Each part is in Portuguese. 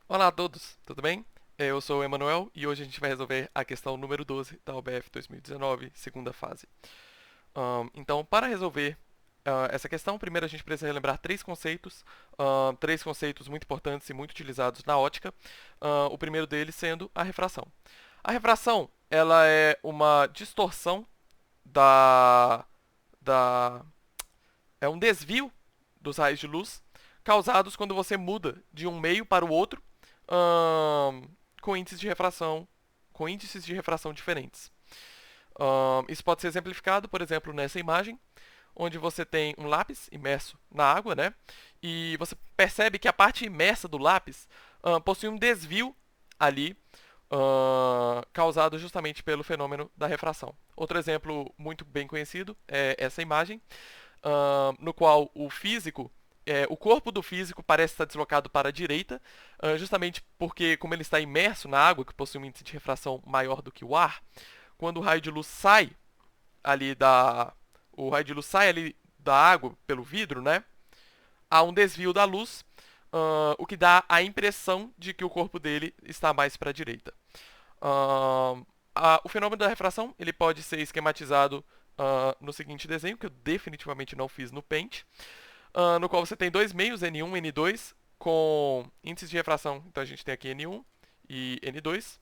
Olá a todos, tudo bem? Eu sou o Emanuel e hoje a gente vai resolver a questão número 12 da OBF 2019, segunda fase. Então, para resolver essa questão, primeiro a gente precisa relembrar três conceitos muito importantes e muito utilizados na ótica. O primeiro deles sendo a refração. A refração, ela é uma distorção da, da é um desvio dos raios de luz causados quando você muda de um meio para o outro ahn, com índices de refração diferentes. Isso pode ser exemplificado, por exemplo, nessa imagem, onde você tem um lápis imerso na água, né? E você percebe que a parte imersa do lápis possui um desvio ali causado justamente pelo fenômeno da refração. Outro exemplo muito bem conhecido é essa imagem, no qual o corpo do físico parece estar deslocado para a direita, justamente porque, como ele está imerso na água, que possui um índice de refração maior do que o ar, quando o raio de luz sai ali da. O raio de luz sai ali da água pelo vidro, né? Há um desvio da luz, o que dá a impressão de que o corpo dele está mais para a direita. O fenômeno da refração ele pode ser esquematizado no seguinte desenho, que eu definitivamente não fiz no Paint, no qual você tem dois meios, N1 e N2, com índices de refração. Então a gente tem aqui N1 e N2,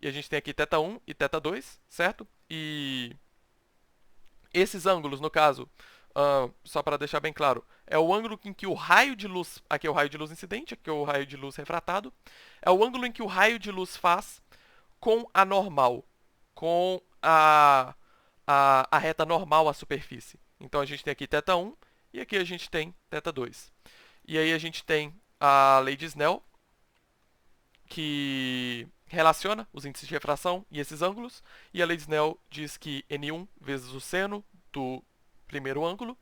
e a gente tem aqui θ1 e θ2, certo? E esses ângulos, no caso, só para deixar bem claro, é o ângulo em que o raio de luz, aqui é o raio de luz incidente, aqui é o raio de luz refratado, é o ângulo em que o raio de luz faz com a normal, com a reta normal à superfície. Então a gente tem aqui θ1 e aqui a gente tem θ2. E aí a gente tem a lei de Snell, que relaciona os índices de refração e esses ângulos, e a lei de Snell diz que n1 vezes o seno do primeiro ângulo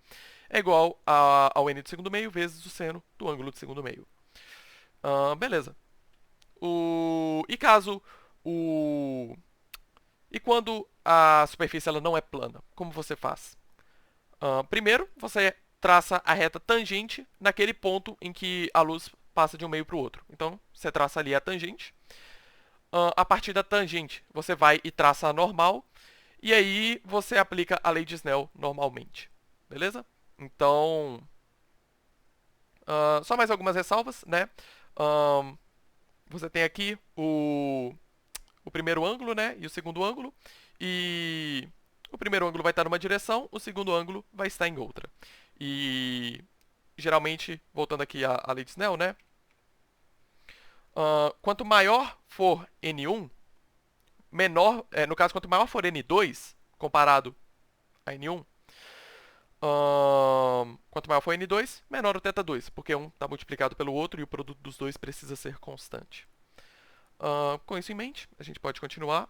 é igual ao n do segundo meio vezes o seno do ângulo do segundo meio. Beleza. E caso o e quando a superfície ela não é plana, como você faz? Primeiro, você traça a reta tangente naquele ponto em que a luz passa de um meio para o outro. Então, você traça ali a tangente. A partir da tangente, você vai e traça a normal. E aí, você aplica a lei de Snell normalmente. Beleza? Então, só mais algumas ressalvas, né? Você tem aqui o primeiro ângulo, né? E o segundo ângulo. E o primeiro ângulo vai estar numa direção, o segundo ângulo vai estar em outra. E geralmente, voltando aqui à lei de Snell, né? Quanto maior for N1, no caso, quanto maior for N2, comparado a N1, quanto maior for N2, menor o θ2, porque um está multiplicado pelo outro e o produto dos dois precisa ser constante. Com isso em mente, a gente pode continuar.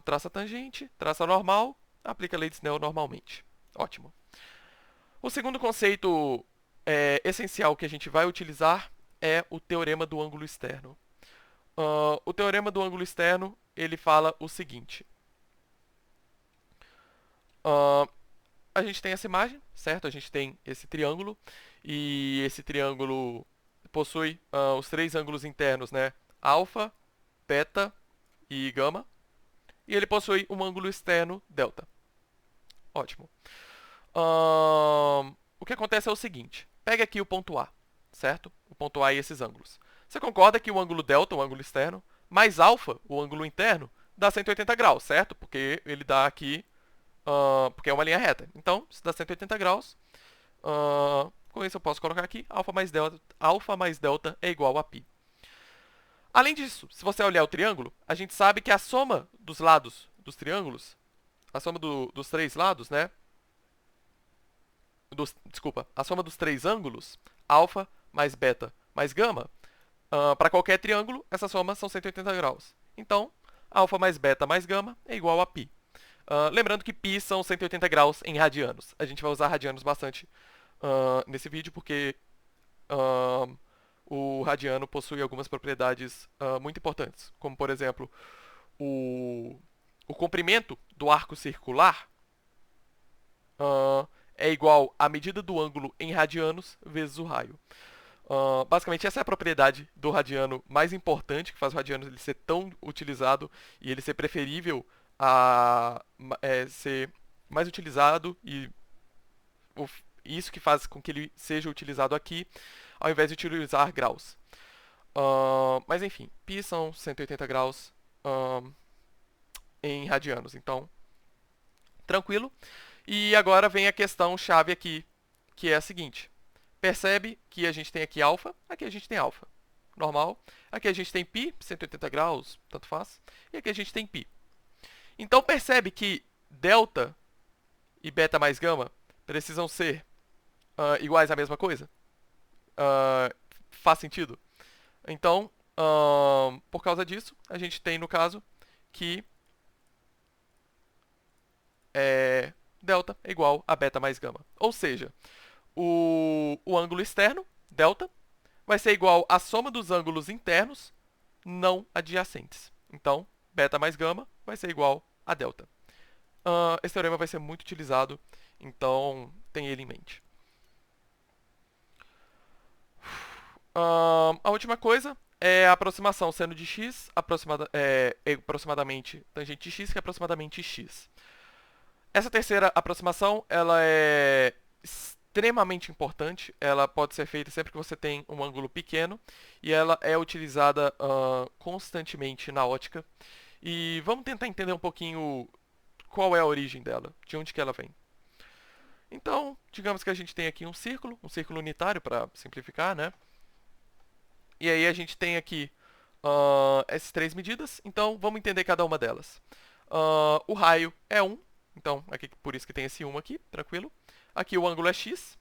Traça tangente, traça normal, aplica a lei de Snell normalmente. Ótimo. O segundo conceito essencial que a gente vai utilizar é o teorema do ângulo externo. O teorema do ângulo externo ele fala o seguinte: uh, a gente tem essa imagem, certo? A gente tem esse triângulo e esse triângulo possui os três ângulos internos, né? Alfa, beta e gama. E ele possui um ângulo externo delta. Ótimo. O que acontece é o seguinte: pega aqui o ponto A, certo? O ponto A e esses ângulos. Você concorda que o ângulo delta, o ângulo externo, mais alfa, o ângulo interno, dá 180 graus, certo? Porque ele dá aqui, porque é uma linha reta. Então, se dá 180 graus, com isso eu posso colocar aqui, alfa mais delta é igual a π. Além disso, se você olhar o triângulo, a gente sabe que a soma dos lados dos triângulos, a soma dos três lados, né? Desculpa, a soma dos três ângulos, alfa mais beta mais gama, para qualquer triângulo, essa soma são 180 graus. Então, alfa mais beta mais gama é igual a π. Lembrando que π são 180 graus em radianos. A gente vai usar radianos bastante nesse vídeo porque o radiano possui algumas propriedades muito importantes, como por exemplo o, o comprimento do arco circular é igual à medida do ângulo em radianos vezes o raio. Basicamente, essa é a propriedade do radiano mais importante, que faz o radiano ele ser tão utilizado e ele ser preferível a ser mais utilizado e isso que faz com que ele seja utilizado aqui, ao invés de utilizar graus. Mas enfim, π são 180 graus em radianos, então tranquilo. E agora vem a questão chave aqui, que é a seguinte. Percebe que a gente tem aqui alfa, aqui a gente tem alfa, normal. Aqui a gente tem π, 180 graus, tanto faz. E aqui a gente tem π. Então percebe que delta e beta mais gama precisam ser iguais à mesma coisa? Faz sentido? Então, por causa disso, a gente tem no caso que delta é igual a beta mais gama. Ou seja, o ângulo externo, delta, vai ser igual à soma dos ângulos internos não adjacentes. Então, beta mais gama vai ser igual a delta. Esse teorema vai ser muito utilizado, então tenha ele em mente. A última coisa é a aproximação seno de x aproximadamente tangente de x, que é aproximadamente x. Essa terceira aproximação ela é extremamente importante. Ela pode ser feita sempre que você tem um ângulo pequeno e ela é utilizada constantemente na ótica. E vamos tentar entender um pouquinho qual é a origem dela, de onde que ela vem. Então, digamos que a gente tem aqui um círculo unitário para simplificar, né? E aí a gente tem aqui essas três medidas, então vamos entender cada uma delas. O raio é 1, então aqui, por isso que tem esse 1 aqui, tranquilo. Aqui o ângulo é x.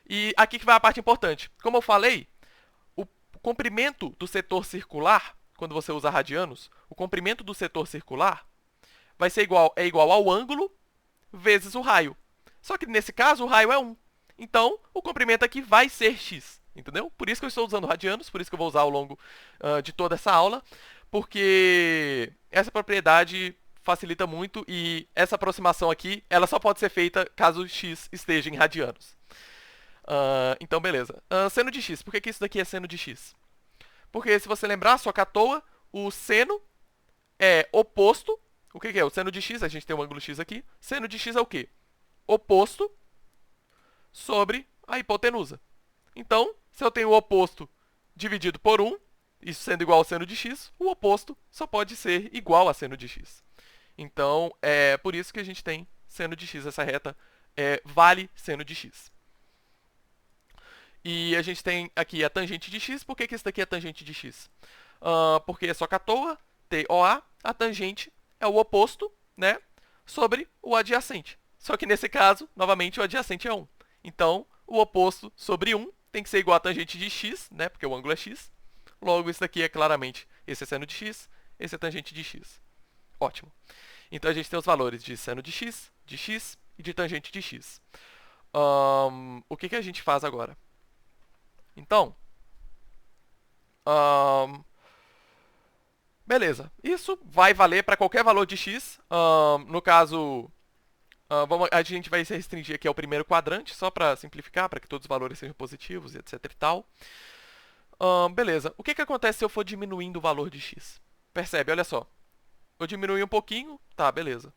E aqui que vai a parte importante. Como eu falei, o comprimento do setor circular, quando você usa radianos, o comprimento do setor circular vai ser igual ao ângulo vezes o raio. Só que nesse caso o raio é 1. Então, o comprimento aqui vai ser x. Entendeu? Por isso que eu estou usando radianos, por isso que eu vou usar ao longo de toda essa aula, porque essa propriedade facilita muito e essa aproximação aqui, ela só pode ser feita caso x esteja em radianos. Então, beleza. Seno de x. Por que isso daqui é seno de x? Porque se você lembrar, só que à toa, o seno é oposto. O que é? O seno de x, a gente tem um ângulo x aqui. Seno de x é o quê? Oposto sobre a hipotenusa. Então, se eu tenho o oposto dividido por 1, isso sendo igual ao seno de x, o oposto só pode ser igual a seno de x. Então, é por isso que a gente tem seno de x. Essa reta vale seno de x. E a gente tem aqui a tangente de x. Por que isso daqui é tangente de x? Porque é só que à toa, TOA, a tangente é o oposto, né, sobre o adjacente. Só que nesse caso, novamente, o adjacente é 1. Então, o oposto sobre 1 tem que ser igual a tangente de x, né, porque o ângulo é x. Logo, isso daqui é claramente, esse é seno de x, esse é tangente de x. Ótimo. Então, a gente tem os valores de seno de x e de tangente de x. O que a gente faz agora? Então, beleza. Isso vai valer para qualquer valor de x. No caso, a gente vai se restringir aqui ao primeiro quadrante, só para simplificar, para que todos os valores sejam positivos, etc e tal. Beleza. O que acontece se eu for diminuindo o valor de x? Percebe, olha só. Eu diminui um pouquinho, tá, beleza.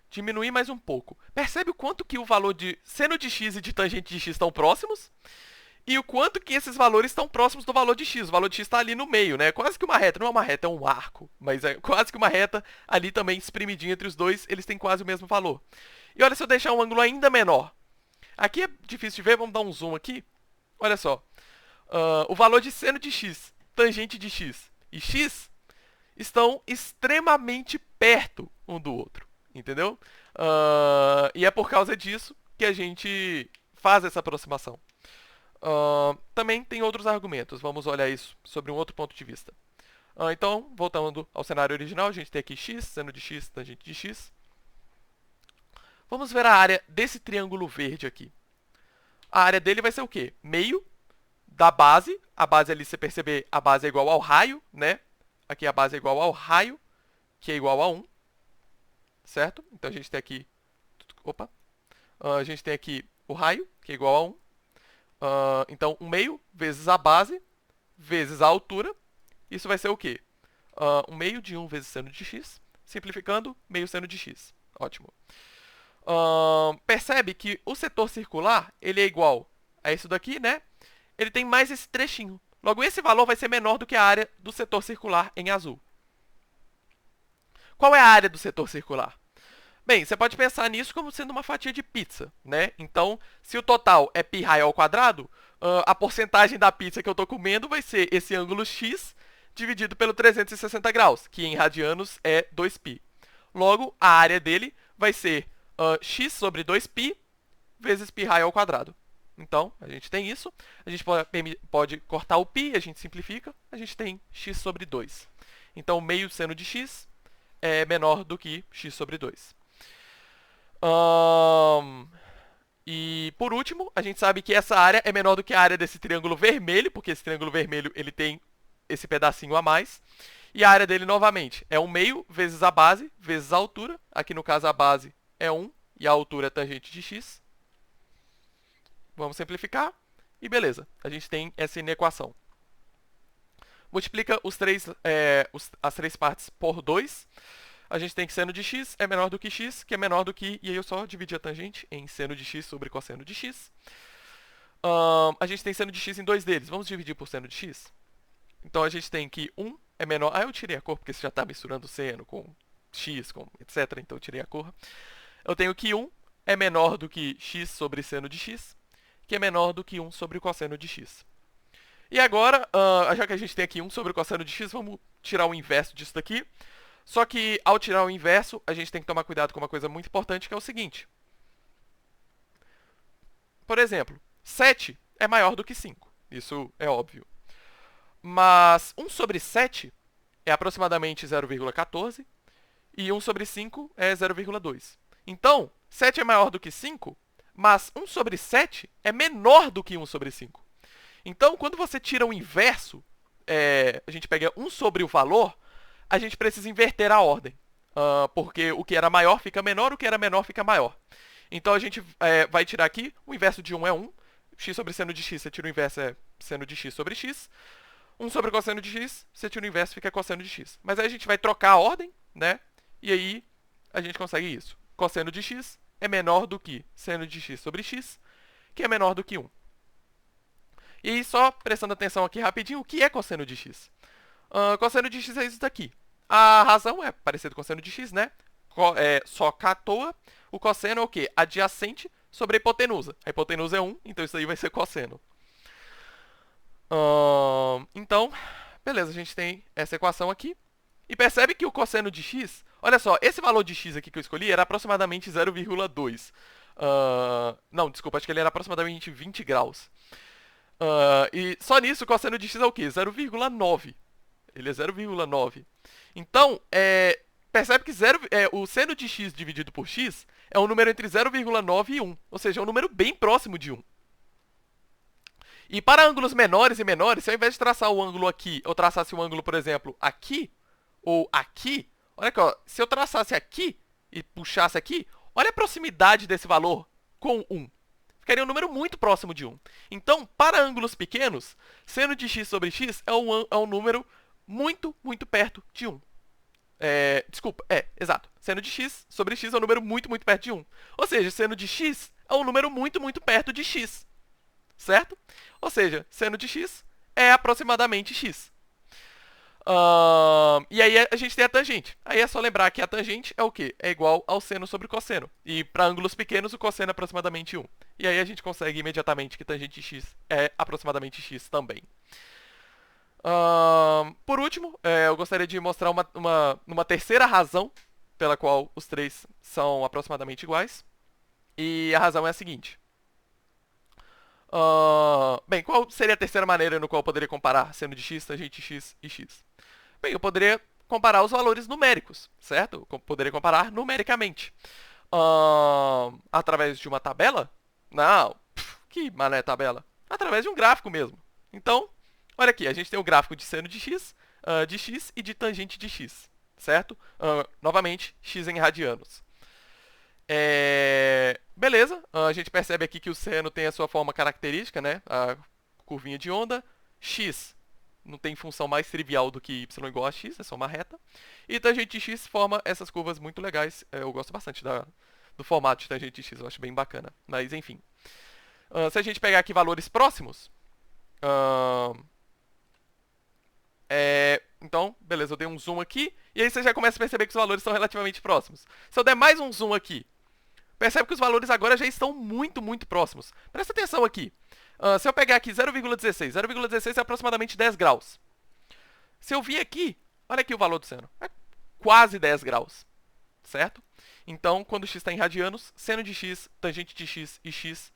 Diminuir mais um pouco. Percebe o quanto que o valor de seno de x e de tangente de x estão próximos? E o quanto que esses valores estão próximos do valor de x. O valor de x está ali no meio, né? Quase que uma reta. Não é uma reta, é um arco. Mas é quase que uma reta ali também espremidinha entre os dois. Eles têm quase o mesmo valor. E olha, se eu deixar um ângulo ainda menor. Aqui é difícil de ver, vamos dar um zoom aqui. Olha só. O valor de seno de x, tangente de x e x estão extremamente perto um do outro. Entendeu? E é por causa disso que a gente faz essa aproximação. Também tem outros argumentos. Vamos olhar isso sobre um outro ponto de vista. Então, voltando ao cenário original, a gente tem aqui x, seno de x, tangente de x. Vamos ver a área desse triângulo verde aqui. A área dele vai ser o quê? Meio da base. A base ali, se você perceber, a base é igual ao raio, né? Aqui a base é igual ao raio, que é igual a 1. Certo? Então a gente tem aqui... Opa! A gente tem aqui o raio, que é igual a 1. Então, 1 meio vezes a base vezes a altura. Isso vai ser o quê? 1 meio de 1 vezes seno de x. Simplificando, meio seno de x. Ótimo. Percebe que o setor circular ele é igual a isso daqui, né? Ele tem mais esse trechinho. Logo, esse valor vai ser menor do que a área do setor circular em azul. Qual é a área do setor circular? Bem, você pode pensar nisso como sendo uma fatia de pizza, né? Então, se o total é π raio ao quadrado, a porcentagem da pizza que eu estou comendo vai ser esse ângulo x dividido pelo 360 graus, que em radianos é 2π. Logo, a área dele vai ser x sobre 2π vezes π raio ao quadrado. Então, a gente tem isso. A gente pode cortar o π, a gente simplifica. A gente tem x sobre 2. Então, meio seno de x é menor do que x sobre 2. E, por último, a gente sabe que essa área é menor do que a área desse triângulo vermelho, porque esse triângulo vermelho ele tem esse pedacinho a mais. E a área dele, novamente, é 1 meio vezes a base vezes a altura. Aqui, no caso, a base é 1 e a altura é tangente de x. Vamos simplificar e beleza, a gente tem essa inequação. Multiplica as três partes por 2. A gente tem que seno de x é menor do que x, que é menor do que... E aí eu só dividi a tangente em seno de x sobre cosseno de x. A gente tem seno de x em dois deles. Vamos dividir por seno de x? Então a gente tem que 1 é menor... Ah, eu tirei a cor porque você já está misturando seno com x, com etc. Então eu tirei a cor. Eu tenho que 1 é menor do que x sobre seno de x, que é menor do que 1 sobre cosseno de x. E agora, já que a gente tem aqui 1 sobre o cosseno de x, vamos tirar o inverso disso daqui. Só que, ao tirar o inverso, a gente tem que tomar cuidado com uma coisa muito importante, que é o seguinte. Por exemplo, 7 é maior do que 5. Isso é óbvio. Mas 1 sobre 7 é aproximadamente 0,14 e 1 sobre 5 é 0,2. Então, 7 é maior do que 5, mas 1 sobre 7 é menor do que 1 sobre 5. Então, quando você tira o inverso, a gente pega 1 sobre o valor, a gente precisa inverter a ordem. Porque o que era maior fica menor, o que era menor fica maior. Então, a gente vai tirar aqui, o inverso de 1 é 1, x sobre seno de x, você tira o inverso, é seno de x sobre x. 1 sobre cosseno de x, você tira o inverso, fica cosseno de x. Mas aí a gente vai trocar a ordem, né? E aí a gente consegue isso. Cosseno de x é menor do que seno de x sobre x, que é menor do que 1. E aí, só prestando atenção aqui rapidinho, o que é cosseno de x? Cosseno de x é isso daqui. A razão é parecido com cosseno de x, né? Só que à toa, o cosseno é o quê? Adjacente sobre a hipotenusa. A hipotenusa é 1, então isso aí vai ser cosseno. Então, beleza, a gente tem essa equação aqui. E percebe que o cosseno de x... Olha só, esse valor de x aqui que eu escolhi era aproximadamente 0,2. Não, desculpa, acho que ele era aproximadamente 20 graus. E só nisso o cosseno de x é o quê? 0,9. Ele é 0,9. Então, percebe que o seno de x dividido por x é um número entre 0,9 e 1. Ou seja, é um número bem próximo de 1. E para ângulos menores e menores, se ao invés de traçar o ângulo aqui, eu traçasse o ângulo, por exemplo, aqui ou aqui, olha aqui, ó, se eu traçasse aqui e puxasse aqui, olha a proximidade desse valor com 1. Ficaria um número muito próximo de 1. Então, para ângulos pequenos, seno de x sobre x é um número muito, muito perto de 1. Exato. Seno de x sobre x é um número muito, muito perto de 1. Ou seja, seno de x é um número muito, muito perto de x. Certo? Ou seja, seno de x é aproximadamente x. E aí a gente tem a tangente. Aí é só lembrar que a tangente é o quê? É igual ao seno sobre cosseno. E para ângulos pequenos, o cosseno é aproximadamente 1. E aí a gente consegue imediatamente que tangente de x é aproximadamente x também. Por último, eu gostaria de mostrar uma terceira razão pela qual os três são aproximadamente iguais. E a razão é a seguinte. Bem, qual seria a terceira maneira no qual eu poderia comparar seno de x, tangente de x e x? Bem, eu poderia comparar os valores numéricos, certo? Eu poderia comparar numericamente. Através de uma tabela? Não, que mané tabela? Através de um gráfico mesmo. Então, olha aqui, a gente tem o gráfico de seno de x e de tangente de x, certo? Novamente, x em radianos. Beleza, a gente percebe aqui que o seno tem a sua forma característica, né? A curvinha de onda. X não tem função mais trivial do que y igual a x, é só uma reta. E tangente x forma essas curvas muito legais. Eu gosto bastante do formato de tangente x, eu acho bem bacana. Mas enfim. Se a gente pegar aqui valores próximos. Então, beleza, eu dei um zoom aqui. E aí você já começa a perceber que os valores são relativamente próximos. Se eu der mais um zoom aqui, percebe que os valores agora já estão muito, muito próximos. Presta atenção aqui. Se eu pegar aqui 0,16, 0,16 é aproximadamente 10 graus. Se eu vir aqui, olha aqui o valor do seno. É quase 10 graus, certo? Então, quando x está em radianos, seno de x, tangente de x e x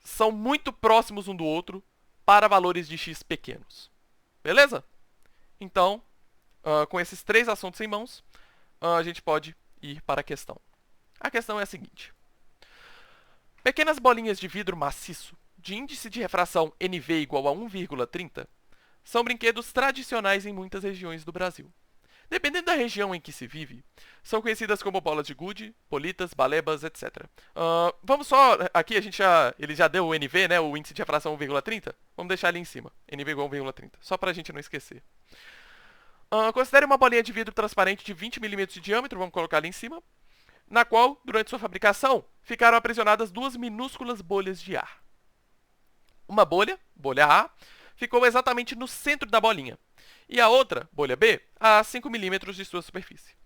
são muito próximos um do outro para valores de x pequenos. Beleza? Então, com esses três assuntos em mãos, a gente pode ir para a questão. A questão é a seguinte. Pequenas bolinhas de vidro maciço, de índice de refração NV igual a 1,30, são brinquedos tradicionais em muitas regiões do Brasil. Dependendo da região em que se vive, são conhecidas como bolas de gude, politas, balebas, etc. Vamos só, aqui ele já deu o NV, né, o índice de refração 1,30. Vamos deixar ali em cima, NV igual a 1,30, só para a gente não esquecer. Considere uma bolinha de vidro transparente de 20 mm de diâmetro, vamos colocar ali em cima, na qual, durante sua fabricação, ficaram aprisionadas duas minúsculas bolhas de ar. Uma bolha, bolha A, ficou exatamente no centro da bolinha, e a outra, bolha B, a 5 mm de sua superfície.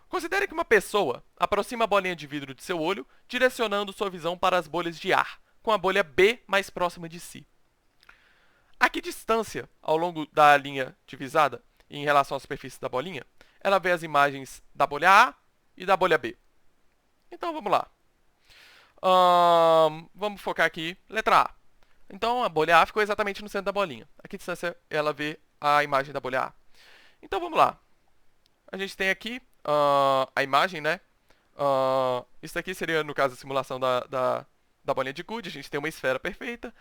Considere que uma pessoa aproxima a bolinha de vidro de seu olho, direcionando sua visão para as bolhas de ar, com a bolha B mais próxima de si. A que distância, ao longo da linha divisada, em relação à superfície da bolinha, ela vê as imagens da bolha A e da bolha B? Então vamos lá. Vamos focar aqui, letra A. Então a bolha A ficou exatamente no centro da bolinha. A que distância ela vê a imagem da bolha A? Então vamos lá. A gente tem aqui a imagem, né? Isso aqui seria, no caso, a simulação da bolinha de gude. A gente tem uma esfera perfeita.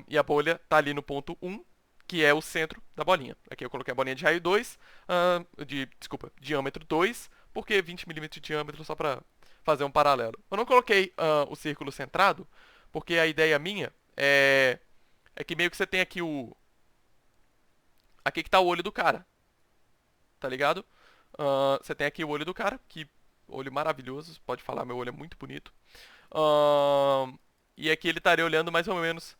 E a bolha está ali no ponto 1, que é o centro da bolinha. Aqui eu coloquei a bolinha de raio 2, diâmetro 2, porque 20 mm de diâmetro, só para fazer um paralelo. Eu não coloquei o círculo centrado, porque a ideia minha é que meio que você tem aqui aqui que está o olho do cara, tá ligado? Você tem aqui o olho do cara, que olho maravilhoso, pode falar, meu olho é muito bonito. E aqui ele estaria olhando mais ou menos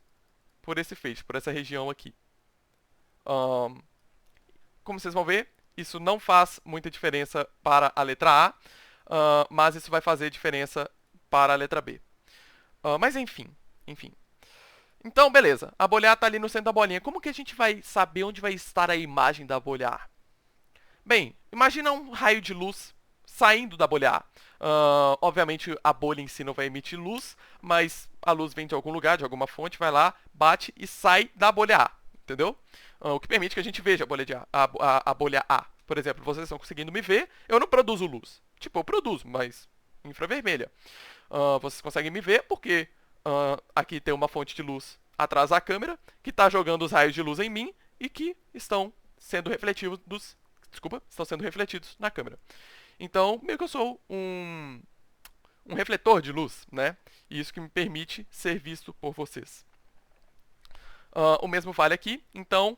por esse feixe, por essa região aqui. Como vocês vão ver, isso não faz muita diferença para a letra A, mas isso vai fazer diferença para a letra B. Mas enfim. Então, beleza. A bolha A está ali no centro da bolinha. Como que a gente vai saber onde vai estar a imagem da bolha A? Bem, imagina um raio de luz saindo da bolha A. Obviamente, a bolha em si não vai emitir luz, mas a luz vem de algum lugar, de alguma fonte, vai lá, bate e sai da bolha A. Entendeu? O que permite que a gente veja a bolha, a bolha A. Por exemplo, vocês estão conseguindo me ver, eu não produzo luz. Tipo, eu produzo, mas infravermelha. Vocês conseguem me ver porque aqui tem uma fonte de luz atrás da câmera que está jogando os raios de luz em mim e que estão sendo refletidos na câmera. Então, meio que eu sou um refletor de luz, né? E isso que me permite ser visto por vocês. O mesmo vale aqui. Então,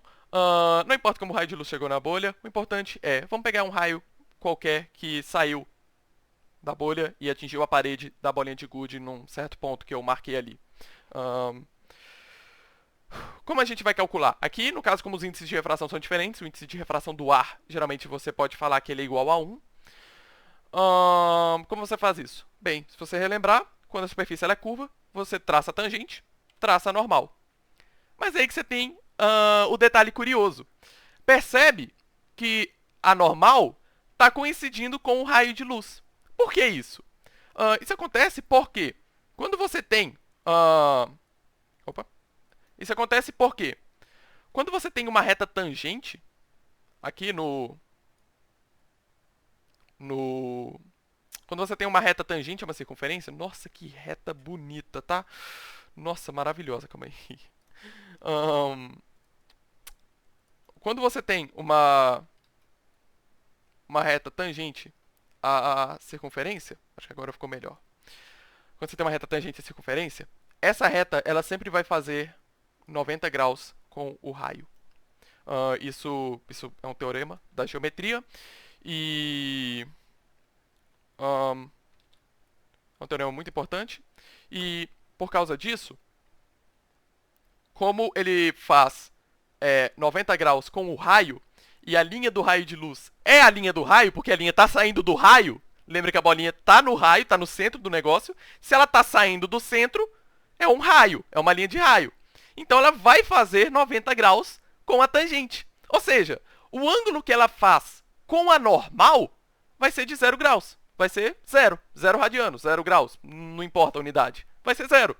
não importa como o raio de luz chegou na bolha, o importante vamos pegar um raio qualquer que saiu da bolha e atingiu a parede da bolinha de gude num certo ponto que eu marquei ali. Como a gente vai calcular? Aqui, no caso, como os índices de refração são diferentes, o índice de refração do ar, geralmente você pode falar que ele é igual a 1. Como você faz isso? Bem, se você relembrar, quando a superfície ela é curva, você traça a tangente, traça a normal. Mas aí que você tem o detalhe curioso. Percebe que a normal está coincidindo com o raio de luz. Por que isso? Isso acontece porque quando você tem... Isso acontece porque quando você tem uma reta tangente, aqui quando você tem uma reta tangente a uma circunferência, nossa, que reta bonita, tá? Nossa, maravilhosa, calma aí. Quando você tem uma reta tangente a circunferência, acho que agora ficou melhor. Quando você tem uma reta tangente à circunferência, essa reta ela sempre vai fazer 90 graus com o raio. Isso é um teorema da geometria e é um teorema muito importante. E por causa disso, como ele faz 90 graus com o raio, e a linha do raio de luz é a linha do raio, porque a linha está saindo do raio, lembra que a bolinha está no raio, está no centro do negócio. Se ela está saindo do centro, é um raio, é uma linha de raio. Então ela vai fazer 90 graus com a tangente. Ou seja, o ângulo que ela faz com a normal vai ser de 0 graus. Vai ser 0. 0 radianos, 0 graus. Não importa a unidade. Vai ser 0.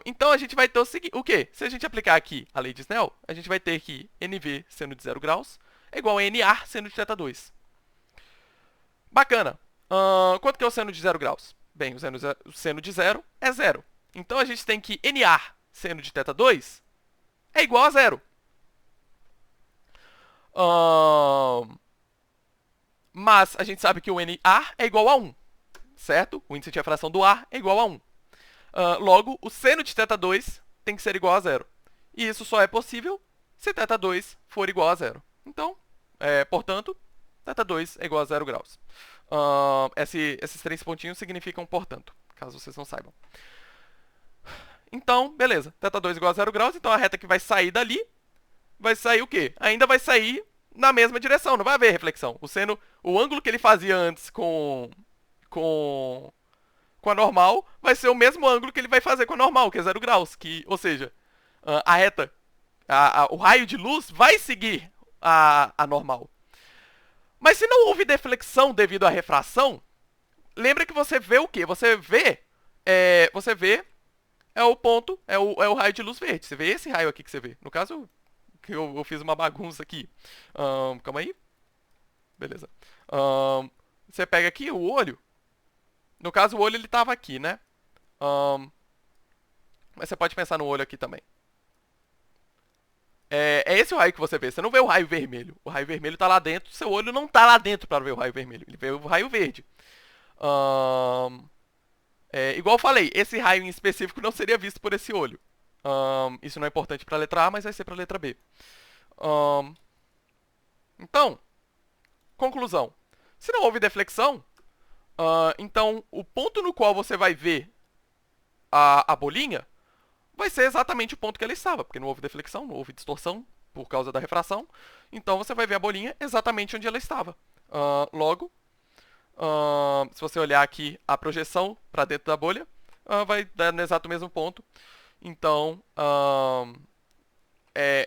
Então a gente vai ter o quê? Se a gente aplicar aqui a lei de Snell, a gente vai ter que NV seno de 0 graus é igual a NA seno de θ2. Bacana. Quanto que é o seno de 0 graus? Bem, o seno de 0 é 0. Então a gente tem que NA seno de θ2 é igual a 0. Mas a gente sabe que o NA é igual a 1, certo? O índice de refração do ar é igual a 1. Logo, o seno de θ2 tem que ser igual a 0. E isso só é possível se θ2 for igual a 0. Então, portanto, θ2 é igual a 0 graus. Esses 3 pontinhos significam portanto, caso vocês não saibam. Então, beleza. θ2 igual a 0 graus, então a reta que vai sair dali vai sair o quê? Ainda vai sair na mesma direção, não vai haver reflexão. O ângulo que ele fazia antes com a normal vai ser o mesmo ângulo que ele vai fazer com a normal, que é 0 graus. Ou seja, a reta, o raio de luz vai seguir a normal. Mas se não houve deflexão devido à refração, lembra que você vê o quê? Você vê o ponto, é o raio de luz verde. Você vê esse raio aqui que você vê. No caso, que eu fiz uma bagunça aqui. Calma aí. Beleza. Você pega aqui o olho. No caso, o olho ele estava aqui, né? Mas você pode pensar no olho aqui também. É esse o raio que você vê. Você não vê o raio vermelho. O raio vermelho está lá dentro. Seu olho não está lá dentro para ver o raio vermelho. Ele vê o raio verde. Igual eu falei, esse raio em específico não seria visto por esse olho. Isso não é importante para a letra A, mas vai ser para a letra B. Então, conclusão. Se não houve deflexão, então o ponto no qual você vai ver a bolinha vai ser exatamente o ponto que ela estava, porque não houve deflexão, não houve distorção por causa da refração. Então você vai ver a bolinha exatamente onde ela estava. Logo, se você olhar aqui a projeção para dentro da bolha, vai dar no exato mesmo ponto. Então,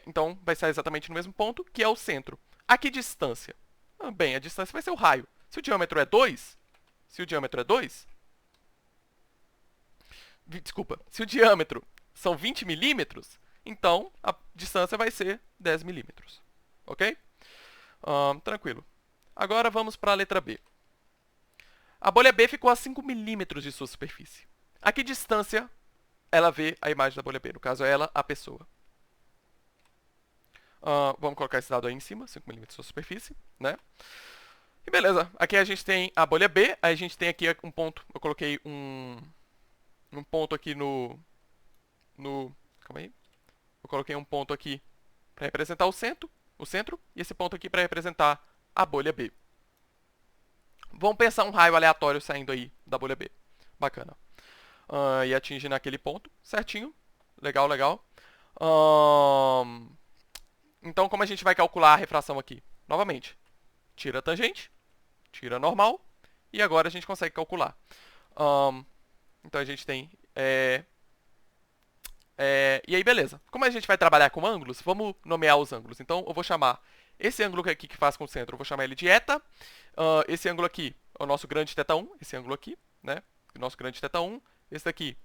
então vai estar exatamente no mesmo ponto, que é o centro. A que distância? Bem, a distância vai ser o raio. Se o diâmetro é 2, se o diâmetro são 20 milímetros, então a distância vai ser 10 milímetros. Ok? Tranquilo. Agora vamos para a letra B. A bolha B ficou a 5 milímetros de sua superfície. A que distância ela vê a imagem da bolha B? No caso, é ela, a pessoa. Vamos colocar esse dado aí em cima, 5 milímetros de sua superfície, né? E beleza, aqui a gente tem a bolha B, aí a gente tem aqui um ponto, eu coloquei um ponto aqui calma aí. Eu coloquei um ponto aqui para representar o centro, e esse ponto aqui para representar a bolha B. Vamos pensar um raio aleatório saindo aí da bolha B. Bacana. E atingindo aquele ponto, certinho. Legal, legal. Então, como a gente vai calcular a refração aqui? Novamente, tira a tangente, tira a normal, e agora a gente consegue calcular. Então, a gente tem... e aí, beleza. Como a gente vai trabalhar com ângulos, vamos nomear os ângulos. Então, eu vou chamar esse ângulo aqui que faz com o centro, eu vou chamar ele de eta. Esse ângulo aqui é o nosso grande θ1, esse ângulo aqui, né? O nosso grande θ1. Esse daqui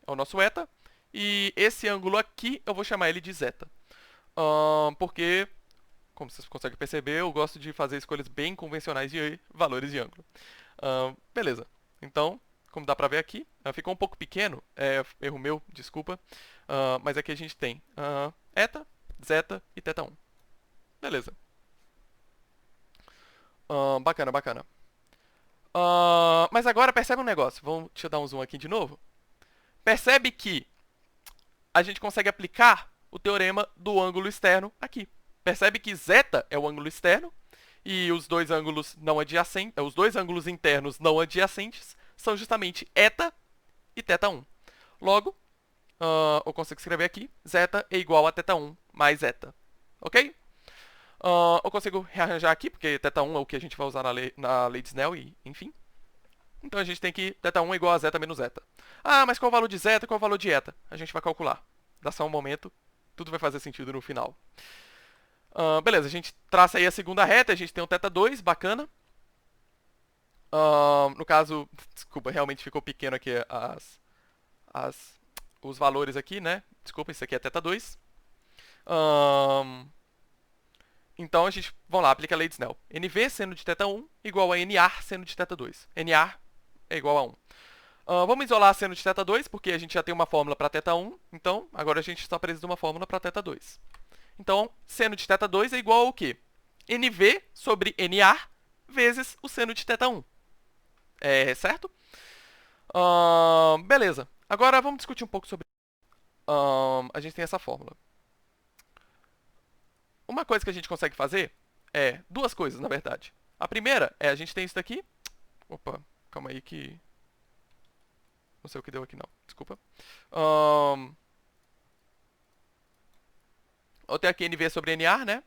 é o nosso eta. E esse ângulo aqui, eu vou chamar ele de zeta. Porque, como vocês conseguem perceber, eu gosto de fazer escolhas bem convencionais de valores de ângulo. Beleza. Então, como dá pra ver aqui, ficou um pouco pequeno, erro meu, desculpa. Mas aqui a gente tem eta, zeta e θ1. Beleza. Bacana, bacana. Mas agora percebe um negócio. Deixa eu dar um zoom aqui de novo. Percebe que a gente consegue aplicar o teorema do ângulo externo aqui. Percebe que zeta é o ângulo externo e os dois ângulos não adjacentes, os dois ângulos internos não adjacentes são justamente eta e θ1. Logo, eu consigo escrever aqui, zeta é igual a θ1 mais eta. Ok? Eu consigo rearranjar aqui, porque θ1 é o que a gente vai usar na lei de Snell, e enfim. Então a gente tem que θ1 é igual a zeta menos eta. Ah, mas qual o valor de zeta e qual o valor de eta? A gente vai calcular. Dá só um momento, tudo vai fazer sentido no final. Beleza, a gente traça aí a segunda reta, a gente tem um θ2, bacana. No caso, desculpa, realmente ficou pequeno aqui os valores aqui, né? Desculpa, isso aqui é θ2. Então a gente, vamos lá, aplica a lei de Snell. NV seno de θ1 igual a NA seno de θ2. NA é igual a 1. Vamos isolar seno de θ2, porque a gente já tem uma fórmula para θ1. Então, agora a gente só precisa de uma fórmula para θ2. Então, seno de θ2 é igual ao quê? NV sobre NA vezes o seno de θ1. Certo? Beleza. Agora vamos discutir um pouco sobre... a gente tem essa fórmula. Uma coisa que a gente consegue fazer é duas coisas, na verdade. A primeira é a gente tem isso daqui. Opa, calma aí que... Não sei o que deu aqui, não. Desculpa. Eu tenho aqui NV sobre NA, né?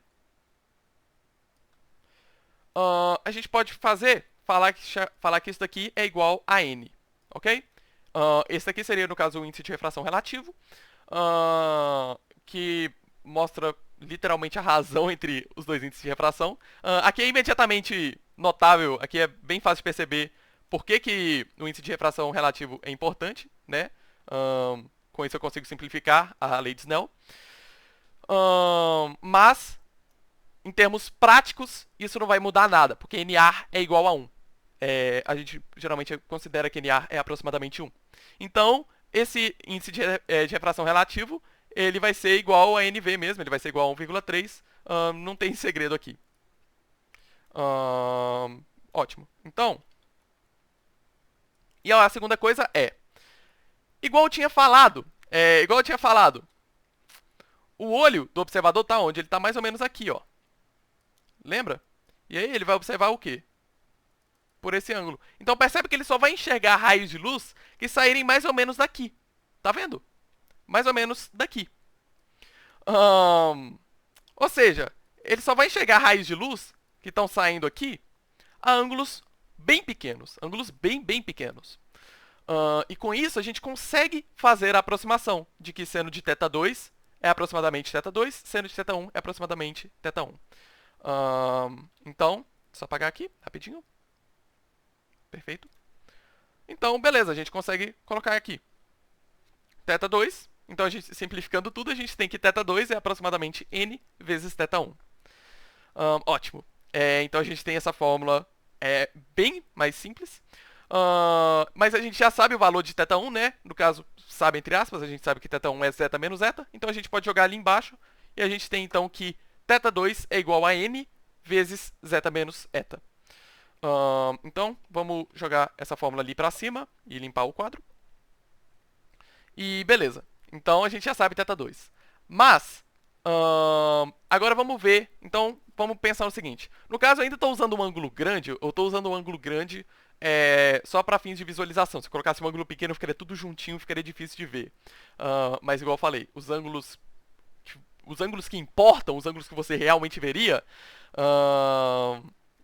A gente pode falar que isso daqui é igual a N, ok? Esse daqui seria, no caso, o índice de refração relativo, que mostra literalmente a razão entre os dois índices de refração. Aqui é imediatamente notável, aqui é bem fácil de perceber por que o índice de refração relativo é importante, né? Com isso eu consigo simplificar a lei de Snell. Mas, em termos práticos, isso não vai mudar nada, porque NA é igual a 1. A gente geralmente considera que NA é aproximadamente 1. Então, esse índice de refração relativo, ele vai ser igual a NV mesmo, ele vai ser igual a 1,3. Não tem segredo aqui. Ótimo. Então, e a segunda coisa é, igual eu tinha falado, o olho do observador está onde? Ele está mais ou menos aqui, ó. Lembra? E aí ele vai observar o quê? Por esse ângulo. Então percebe que ele só vai enxergar raios de luz que saírem mais ou menos daqui. Tá vendo? Mais ou menos daqui. Ou seja, ele só vai enxergar raios de luz que estão saindo aqui a ângulos bem pequenos. Ângulos bem pequenos. E com isso a gente consegue fazer a aproximação de que seno de θ2 é aproximadamente θ2, seno de θ1 é aproximadamente θ1. Então, só apagar aqui, rapidinho. Perfeito. Então, beleza, a gente consegue colocar aqui θ2. Então, a gente, simplificando tudo, a gente tem que θ2 é aproximadamente n vezes θ1. Ótimo. Então, a gente tem essa fórmula bem mais simples. Mas a gente já sabe o valor de θ1, né? No caso, sabe entre aspas, a gente sabe que θ1 é zeta menos eta. Então, a gente pode jogar ali embaixo. E a gente tem, então, que θ2 é igual a n vezes zeta menos eta. Então, vamos jogar essa fórmula ali para cima e limpar o quadro. E beleza. Então, a gente já sabe θ2. Mas, agora vamos ver. Então, vamos pensar no seguinte. No caso, eu ainda estou usando um ângulo grande. Eu estou usando um ângulo grande só para fins de visualização. Se eu colocasse um ângulo pequeno, ficaria tudo juntinho, ficaria difícil de ver. Mas, igual eu falei, os ângulos que importam, os ângulos que você realmente veria,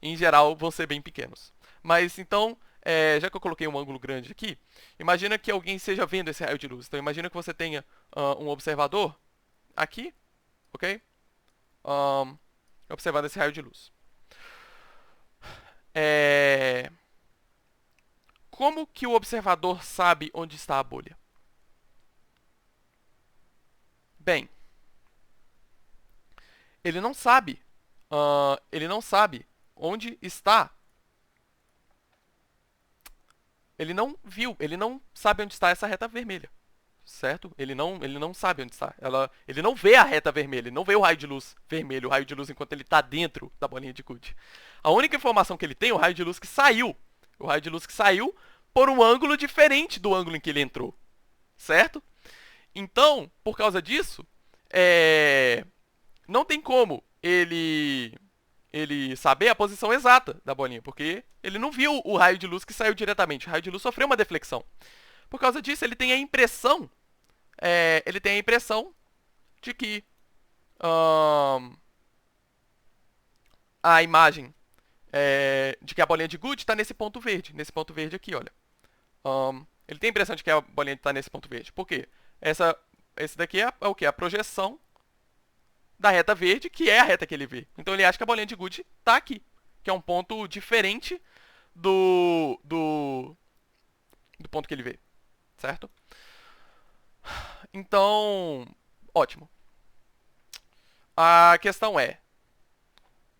em geral, vão ser bem pequenos. Mas, então, já que eu coloquei um ângulo grande aqui, imagina que alguém esteja vendo esse raio de luz. Então, imagina que você tenha um observador aqui, ok? Observando esse raio de luz. Como que o observador sabe onde está a bolha? Bem, ele não sabe onde está. Ele não viu, ele não sabe onde está essa reta vermelha, certo? Ele não sabe onde está. Ele não vê a reta vermelha, ele não vê o raio de luz vermelho, o raio de luz enquanto ele está dentro da bolinha de gude. A única informação que ele tem é o raio de luz que saiu O raio de luz que saiu por um ângulo diferente do ângulo em que ele entrou, certo? Então, por causa disso, não tem como ele saber a posição exata da bolinha, porque ele não viu o raio de luz que saiu diretamente. O raio de luz sofreu uma deflexão. Por causa disso, ele tem a impressão, de que a imagem de que a bolinha de Good está nesse ponto verde aqui, olha. Ele tem a impressão de que a bolinha está nesse ponto verde. Por quê? Esse daqui é o que? A projeção da reta verde, que é a reta que ele vê. Então ele acha que a bolinha de Good está aqui, que é um ponto diferente do ponto que ele vê, certo? Então, ótimo. A questão é,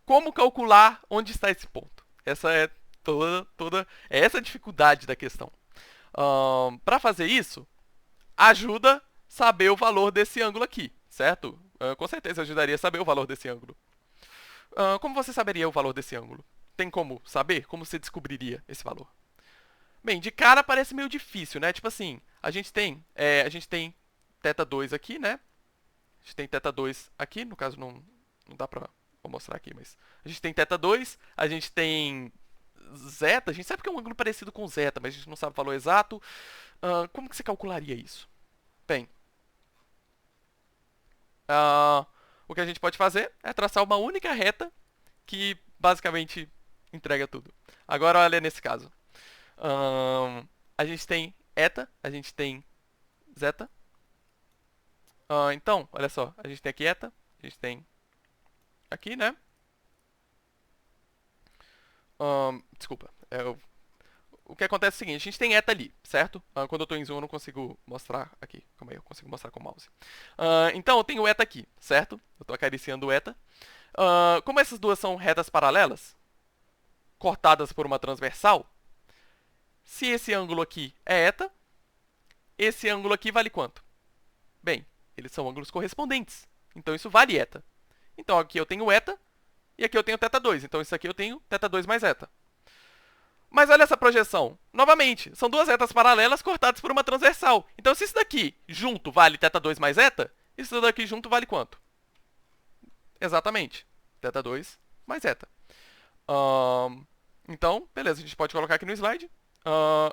como calcular onde está esse ponto? Essa é essa a dificuldade da questão. Para fazer isso, ajuda saber o valor desse ângulo aqui, certo? Com certeza ajudaria a saber o valor desse ângulo. Como você saberia o valor desse ângulo? Tem como saber? Como você descobriria esse valor? Bem, de cara parece meio difícil, né? Tipo assim, a gente tem θ2 aqui, né? A gente tem θ2 aqui, no caso não dá pra vou mostrar aqui, mas a gente tem θ2, a gente tem zeta, a gente sabe que é um ângulo parecido com zeta, mas a gente não sabe o valor exato. Como que você calcularia isso? Bem, o que a gente pode fazer é traçar uma única reta que basicamente entrega tudo. Agora olha nesse caso. A gente tem eta, a gente tem zeta. Então, olha só, a gente tem aqui eta, a gente tem aqui, né? Desculpa, o que acontece é o seguinte, a gente tem eta ali, certo? Quando eu estou em zoom eu não consigo mostrar aqui. Calma aí, eu consigo mostrar com o mouse. Então eu tenho eta aqui, certo? Eu estou acariciando o eta. Como essas duas são retas paralelas, cortadas por uma transversal, se esse ângulo aqui é eta, esse ângulo aqui vale quanto? Bem, eles são ângulos correspondentes, então isso vale eta. Então aqui eu tenho eta, e aqui eu tenho θ2, então isso aqui eu tenho θ2 mais eta. Mas olha essa projeção. Novamente, são duas retas paralelas cortadas por uma transversal. Então se isso daqui junto vale θ2 mais eta, isso daqui junto vale quanto? Exatamente, θ2 mais eta. Então, beleza, a gente pode colocar aqui no slide.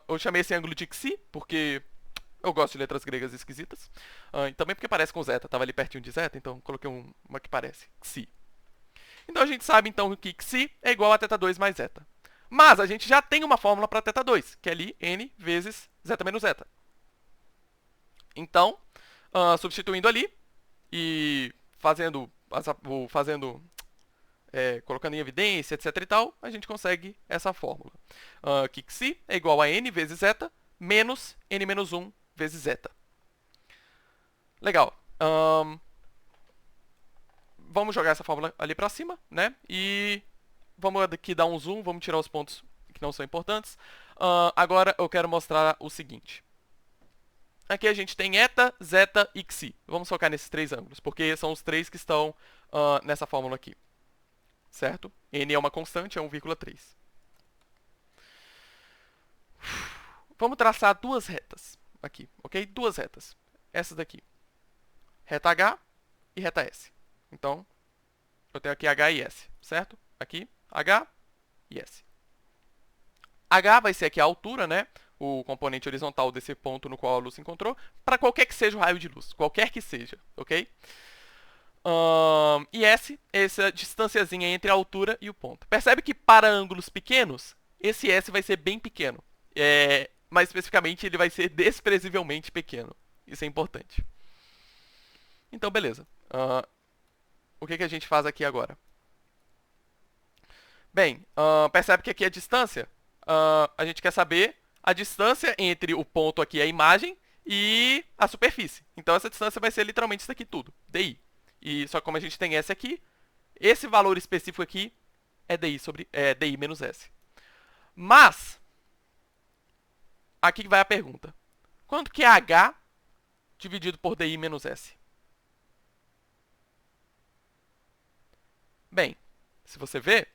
Eu chamei esse ângulo de xi, porque eu gosto de letras gregas esquisitas. E também porque parece com zeta, estava ali pertinho de zeta, então coloquei uma que parece, xi. Então a gente sabe então que xi é igual a θ2 mais zeta. Mas a gente já tem uma fórmula para θ2, que é ali n vezes zeta menos zeta. Então, substituindo ali e colocando em evidência, etc e tal, a gente consegue essa fórmula. Que xi é igual a n vezes zeta menos n menos 1 vezes zeta. Legal. Vamos jogar essa fórmula ali para cima, né? E vamos aqui dar um zoom, vamos tirar os pontos que não são importantes. Agora eu quero mostrar o seguinte. Aqui a gente tem eta, zeta e xi. Vamos focar nesses três ângulos, porque são os três que estão nessa fórmula aqui. Certo? N é uma constante, é 1,3. Vamos traçar duas retas aqui, ok? Duas retas. Essas daqui. Reta H e reta S. Então, eu tenho aqui H e S, certo? Aqui, H e S. H vai ser aqui a altura, né? O componente horizontal desse ponto no qual a luz se encontrou, para qualquer que seja o raio de luz, qualquer que seja, ok? E S é essa distânciazinha entre a altura e o ponto. Percebe que para ângulos pequenos, esse S vai ser bem pequeno. Mais especificamente, ele vai ser desprezivelmente pequeno. Isso é importante. Então, beleza. O que a gente faz aqui agora? Bem, percebe que aqui a distância, a gente quer saber a distância entre o ponto aqui, a imagem, e a superfície. Então essa distância vai ser literalmente isso aqui tudo, di. E só que como a gente tem S aqui, esse valor específico aqui é di menos S. Mas, aqui vai a pergunta. Quanto que é H dividido por di menos S? Bem, se você ver,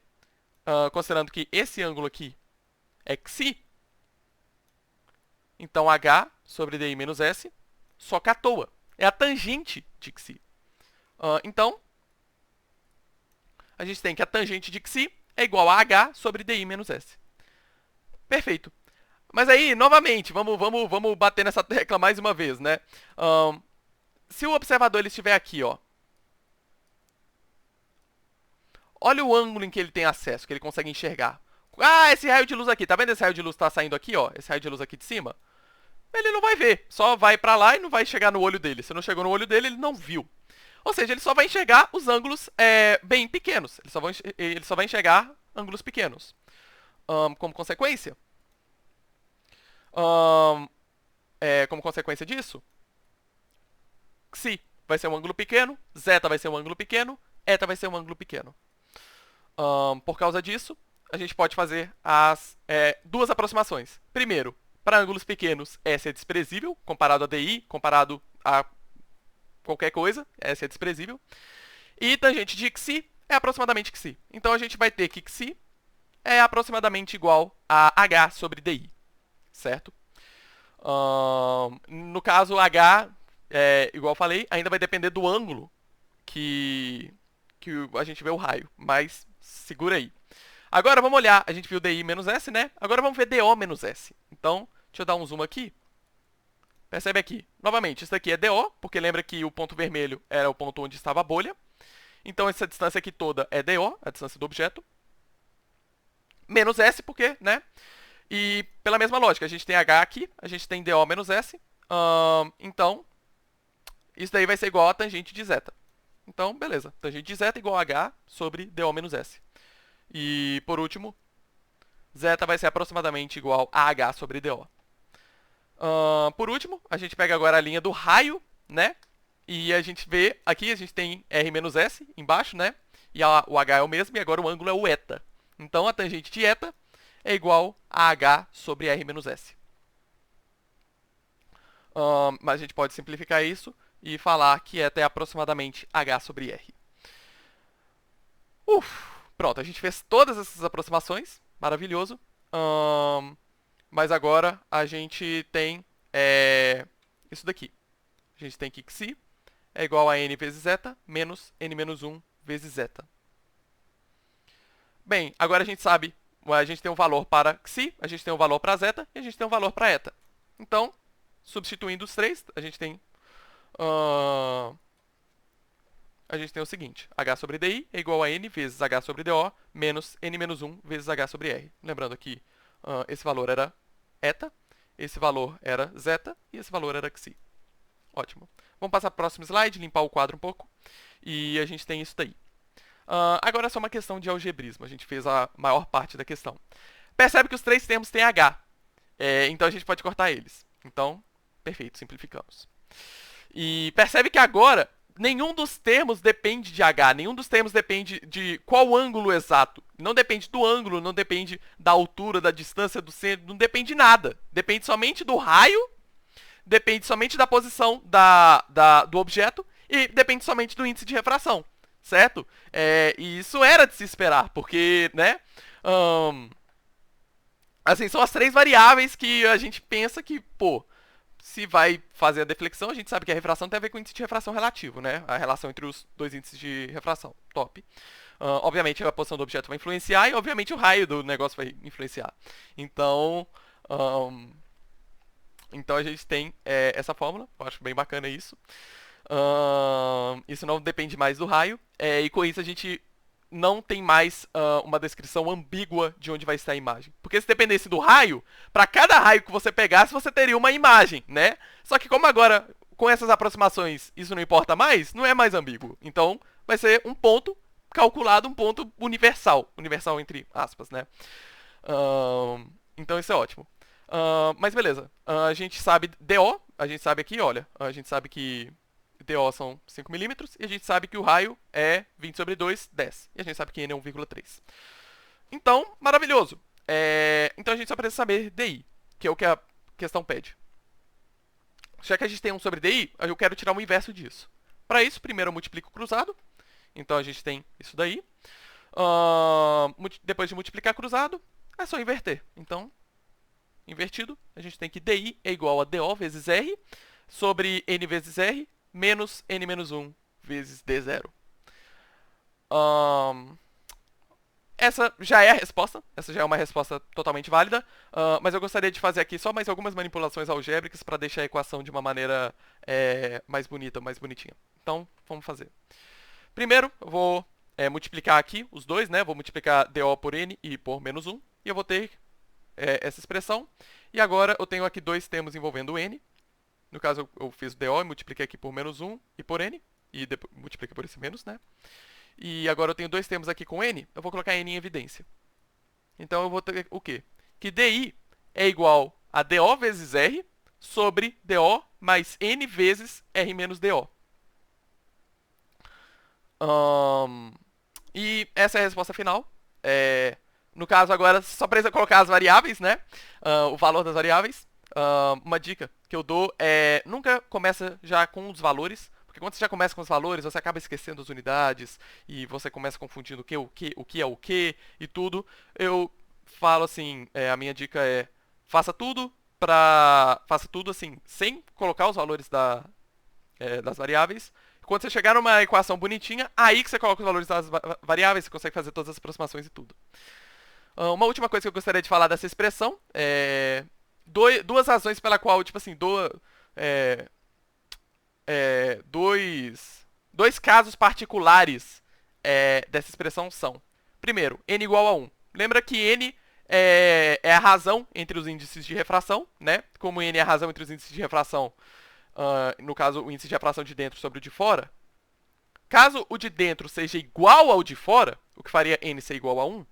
considerando que esse ângulo aqui é xi. Então, h sobre di menos s, só que à toa. É a tangente de xi. Então, a gente tem que a tangente de xi é igual a h sobre di menos s. Perfeito. Mas aí, novamente, vamos bater nessa tecla mais uma vez, né? Se o observador ele estiver aqui, ó, olha o ângulo em que ele tem acesso, que ele consegue enxergar. Ah, esse raio de luz aqui, tá vendo esse raio de luz que tá saindo aqui, ó? Esse raio de luz aqui de cima? Ele não vai ver, só vai pra lá e não vai chegar no olho dele. Se não chegou no olho dele, ele não viu. Ou seja, ele só vai enxergar os ângulos bem pequenos. Ele só vai enxergar ângulos pequenos. Como consequência, disso, xi vai ser um ângulo pequeno, zeta vai ser um ângulo pequeno, eta vai ser um ângulo pequeno. Por causa disso, a gente pode fazer as duas aproximações. Primeiro, para ângulos pequenos, S é desprezível, comparado a DI, comparado a qualquer coisa, S é desprezível. E tangente de xi é aproximadamente xi. Então a gente vai ter que xi é aproximadamente igual a h sobre di, certo? No caso, h, igual eu falei, ainda vai depender do ângulo que a gente vê o raio, mas segura aí. Agora vamos olhar, a gente viu di menos s, né? Agora vamos ver do menos s. Então, deixa eu dar um zoom aqui. Percebe aqui, novamente, isso aqui é do, porque lembra que o ponto vermelho era o ponto onde estava a bolha. Então essa distância aqui toda é do, a distância do objeto. Menos s, porque, né? E pela mesma lógica, a gente tem h aqui, a gente tem do menos s. Então, isso daí vai ser igual a tangente de zeta. Então, beleza. Tangente de zeta igual a h sobre do menos s. E, por último, zeta vai ser aproximadamente igual a h sobre do. Por último, a gente pega agora a linha do raio, né? E a gente vê, aqui a gente tem r menos s embaixo, né? E o h é o mesmo, e agora o ângulo é o eta. Então, a tangente de eta é igual a h sobre r menos s. Mas a gente pode simplificar isso e falar que eta é aproximadamente h sobre r. Pronto, a gente fez todas essas aproximações, maravilhoso. Mas agora a gente tem isso daqui. A gente tem que xi é igual a n vezes zeta menos n menos 1 vezes zeta. Bem, agora a gente sabe, a gente tem um valor para xi, a gente tem um valor para zeta e a gente tem um valor para eta. Então, substituindo os três, a gente tem o seguinte: h sobre di é igual a n vezes h sobre do menos n menos 1 vezes h sobre r. Lembrando que esse valor era eta, esse valor era zeta e esse valor era xi. Ótimo. Vamos passar para o próximo slide, limpar o quadro um pouco. E a gente tem isso daí. Agora é só uma questão de algebrismo. A gente fez a maior parte da questão. Percebe que os três termos têm h. Então a gente pode cortar eles. Então, perfeito, simplificamos. E percebe que agora nenhum dos termos depende de h, nenhum dos termos depende de qual ângulo exato. Não depende do ângulo, não depende da altura, da distância do centro, não depende de nada. Depende somente do raio, depende somente da posição do objeto e depende somente do índice de refração, certo? E isso era de se esperar, porque, né? Assim, são as três variáveis que a gente pensa que, pô, se vai fazer a deflexão, a gente sabe que a refração tem a ver com o índice de refração relativo, né? A relação entre os dois índices de refração. Top. Obviamente, a posição do objeto vai influenciar e, obviamente, o raio do negócio vai influenciar. Então, a gente tem essa fórmula. Eu acho bem bacana isso. Isso não depende mais do raio. E com isso, a gente não tem mais uma descrição ambígua de onde vai estar a imagem. Porque se dependesse do raio, para cada raio que você pegasse, você teria uma imagem, né? Só que como agora, com essas aproximações, isso não importa mais, não é mais ambíguo. Então, vai ser um ponto calculado, um ponto universal. Universal entre aspas, né? Então, isso é ótimo. Mas beleza. A gente sabe DO, a gente sabe aqui, olha, a gente sabe que DO são 5 milímetros e a gente sabe que o raio é 20 sobre 2, 10. E a gente sabe que N é 1,3. Então, maravilhoso. Então a gente só precisa saber DI, que é o que a questão pede. Já que a gente tem 1 sobre DI, eu quero tirar o inverso disso. Para isso, primeiro eu multiplico o cruzado. Então a gente tem isso daí. Depois de multiplicar cruzado, é só inverter. Então, invertido, a gente tem que DI é igual a DO vezes R sobre N vezes R menos N menos 1 vezes D0. Essa já é a resposta, essa já é uma resposta totalmente válida, mas eu gostaria de fazer aqui só mais algumas manipulações algébricas para deixar a equação de uma maneira mais bonita, mais bonitinha. Então, vamos fazer. Primeiro, eu vou multiplicar aqui os dois, né? Vou multiplicar DO por N e por menos 1, e eu vou ter essa expressão. E agora eu tenho aqui dois termos envolvendo N. No caso, eu fiz DO e multipliquei aqui por menos 1 e por N, e depois multipliquei por esse menos, né? E agora eu tenho dois termos aqui com N, eu vou colocar N em evidência. Então eu vou ter o quê? Que DI é igual a DO vezes R sobre DO mais N vezes R menos DO. E essa é a resposta final. No caso agora, só precisa colocar as variáveis, né? O valor das variáveis. Uma dica que eu dou é nunca começa já com os valores, porque quando você já começa com os valores, você acaba esquecendo as unidades e você começa confundindo o que é o que e tudo. Eu falo assim, a minha dica é faça tudo assim, sem colocar os valores das variáveis. Quando você chegar numa equação bonitinha, aí que você coloca os valores das variáveis, você consegue fazer todas as aproximações e tudo. Uma última coisa que eu gostaria de falar dessa expressão é duas razões pela qual, tipo assim, dois casos particulares dessa expressão são: primeiro, n igual a 1. Lembra que n é a razão entre os índices de refração, né? Como n é a razão entre os índices de refração, no caso, o índice de refração de dentro sobre o de fora. Caso o de dentro seja igual ao de fora, o que faria n ser igual a 1,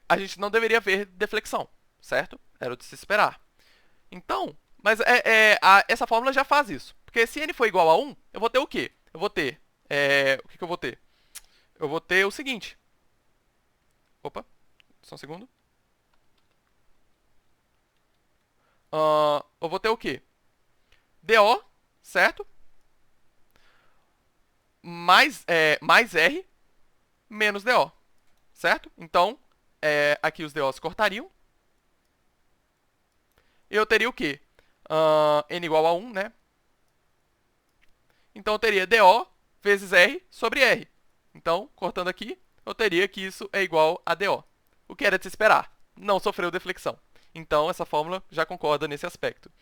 a gente não deveria ver deflexão, certo? Era o de se esperar. Então, mas essa fórmula já faz isso. Porque se n for igual a 1, eu vou ter o quê? Eu vou ter... o que eu vou ter? Eu vou ter o seguinte. Opa, só um segundo. Eu vou ter o quê? DO, certo? Mais R menos DO, certo? Então, aqui os DOs cortariam. E eu teria o quê? N igual a 1, né? Então eu teria DO vezes R sobre R. Então, cortando aqui, eu teria que isso é igual a DO. O que era de se esperar? Não sofreu deflexão. Então, essa fórmula já concorda nesse aspecto.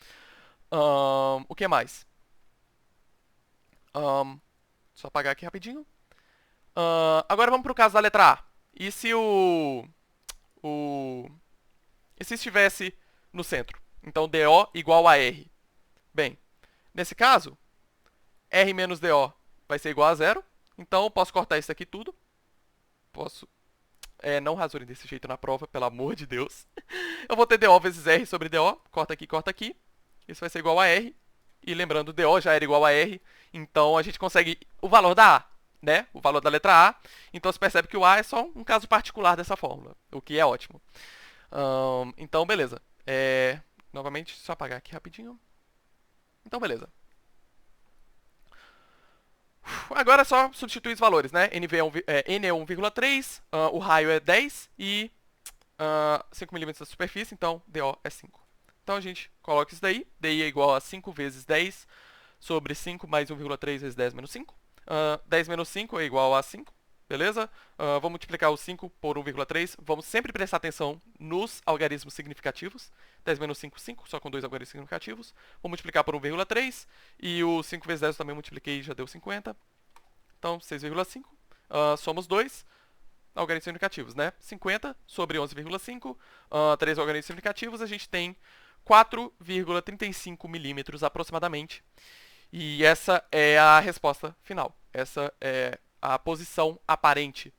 O que mais? Só apagar aqui rapidinho. Agora vamos para o caso da letra A. E se e se estivesse no centro? Então, DO igual a R. Bem, nesse caso, R menos DO vai ser igual a zero. Então, eu posso cortar isso aqui tudo. Posso... não rasurem desse jeito na prova, pelo amor de Deus. Eu vou ter DO vezes R sobre DO. Corta aqui, corta aqui. Isso vai ser igual a R. E lembrando, DO já era igual a R. Então, a gente consegue o valor da A, né? O valor da letra A. Então, você percebe que o A é só um caso particular dessa fórmula. O que é ótimo. Então, beleza. Novamente, só apagar aqui rapidinho. Então, beleza. Agora é só substituir os valores, né? N é 1,3, o raio é 10 e 5 milímetros da superfície, então DO é 5. Então a gente coloca isso daí. DI é igual a 5 vezes 10 sobre 5 mais 1,3 vezes 10 menos 5. 10 menos 5 é igual a 5, beleza? Vou multiplicar o 5 por 1,3. Vamos sempre prestar atenção nos algarismos significativos. 10 menos 5, 5, só com dois algarismos significativos. Vou multiplicar por 1,3. E o 5 vezes 10 eu também multipliquei e já deu 50. Então, 6,5. Somos 2 algarismos significativos, né? 50 sobre 11,5. 3 algarismos significativos, a gente tem 4,35 milímetros aproximadamente. E essa é a resposta final. Essa é a posição aparente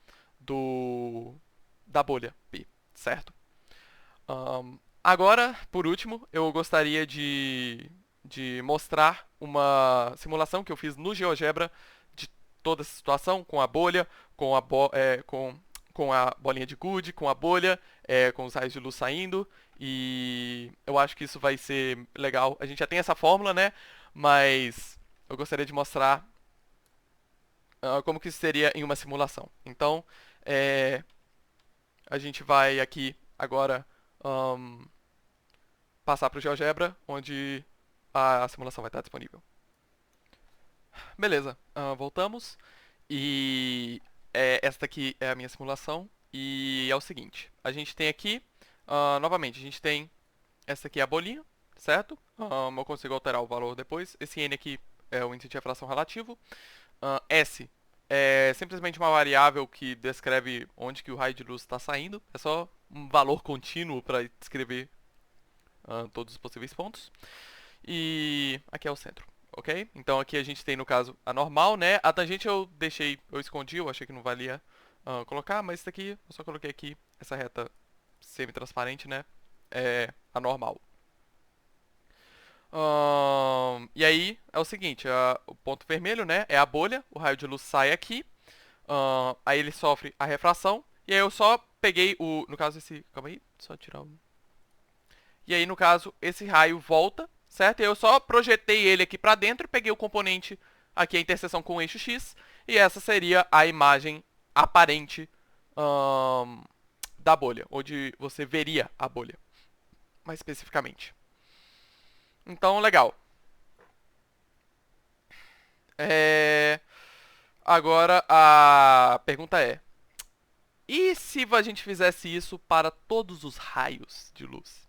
da bolha P, certo? Agora, por último, eu gostaria de mostrar uma simulação que eu fiz no GeoGebra de toda essa situação, com a bolha, com a bolinha de gude, com a bolha, com os raios de luz saindo. E eu acho que isso vai ser legal. A gente já tem essa fórmula, né? Mas eu gostaria de mostrar como que isso seria em uma simulação. Então, a gente vai aqui agora passar para o GeoGebra, onde a simulação vai estar disponível. Beleza, voltamos. E esta aqui é a minha simulação. E é o seguinte, a gente tem aqui, novamente, a gente tem essa aqui é a bolinha, certo? Eu consigo alterar o valor depois. Esse n aqui é o índice de refração relativo. S é simplesmente uma variável que descreve onde que o raio de luz está saindo. É só um valor contínuo para descrever todos os possíveis pontos. E aqui é o centro, ok? Então aqui a gente tem, no caso, a normal, né? A tangente eu escondi, eu achei que não valia colocar, mas isso aqui, eu só coloquei aqui, essa reta semi-transparente, né? É a normal. E aí é o seguinte, o ponto vermelho, né, é a bolha, o raio de luz sai aqui, aí ele sofre a refração, e aí eu só peguei no caso esse, calma aí, só tirar o... E aí no caso esse raio volta, certo? E eu só projetei ele aqui pra dentro e peguei o componente aqui, a interseção com o eixo X, e essa seria a imagem aparente da bolha, onde você veria a bolha, mais especificamente. Então, legal. Agora a pergunta é: e se a gente fizesse isso para todos os raios de luz?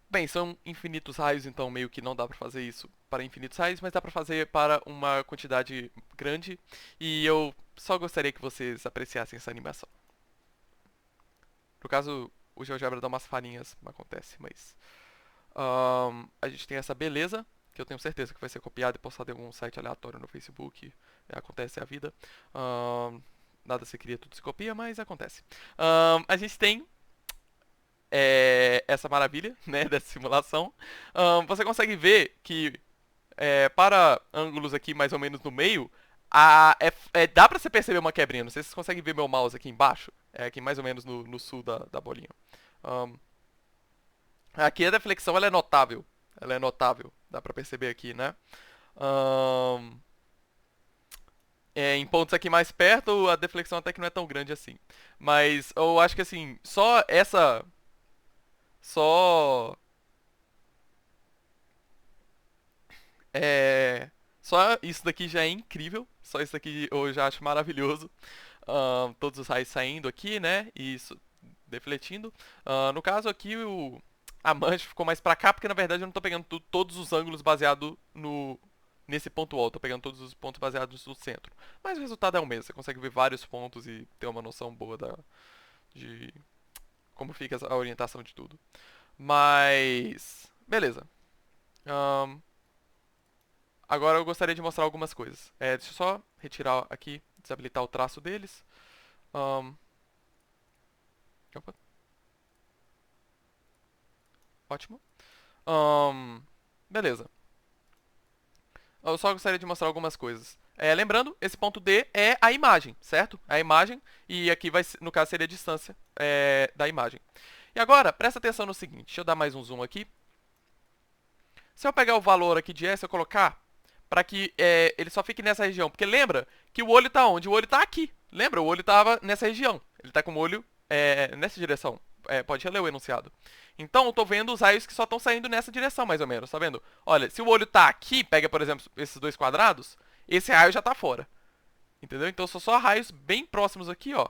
Bem, são infinitos raios, então meio que não dá pra fazer isso para infinitos raios, mas dá pra fazer para uma quantidade grande. E eu só gostaria que vocês apreciassem essa animação. No caso, o GeoGebra dá umas falhinhas, não acontece, mas... a gente tem essa beleza, que eu tenho certeza que vai ser copiada e postada em algum site aleatório no Facebook. Acontece a vida. Nada se cria, tudo se copia, mas acontece. A gente tem essa maravilha, né, dessa simulação. Você consegue ver que para ângulos aqui mais ou menos no meio, dá pra você perceber uma quebrinha. Não sei se vocês conseguem ver meu mouse aqui embaixo. É aqui mais ou menos no sul da bolinha. Aqui a deflexão ela é notável. Ela é notável. Dá pra perceber aqui, né? Em pontos aqui mais perto, a deflexão até que não é tão grande assim. Mas eu acho que assim, só essa... Só... Só isso daqui já é incrível. Só isso daqui eu já acho maravilhoso. Todos os raios saindo aqui, né? E isso defletindo. No caso aqui, a mancha ficou mais pra cá, porque na verdade eu não tô pegando todos os ângulos baseado nesse ponto alto. Tô pegando todos os pontos baseados no centro. Mas o resultado é o mesmo. Você consegue ver vários pontos e ter uma noção boa de como fica a orientação de tudo. Mas... beleza. Agora eu gostaria de mostrar algumas coisas. Deixa eu só retirar aqui, desabilitar o traço deles. Opa. Ótimo. Beleza. Eu só gostaria de mostrar algumas coisas. Lembrando, esse ponto D é a imagem, certo? A imagem, e aqui vai, no caso seria a distância da imagem. E agora, presta atenção no seguinte, deixa eu dar mais um zoom aqui. Se eu pegar o valor aqui de S e eu colocar, para que ele só fique nessa região, porque lembra que o olho está onde? O olho está aqui. Lembra? O olho estava nessa região. Ele está com o olho nessa direção. Pode reler o enunciado. Então, eu estou vendo os raios que só estão saindo nessa direção, mais ou menos, tá vendo? Olha, se o olho está aqui, pega, por exemplo, esses dois quadrados, esse raio já está fora. Entendeu? Então, são só raios bem próximos aqui, ó,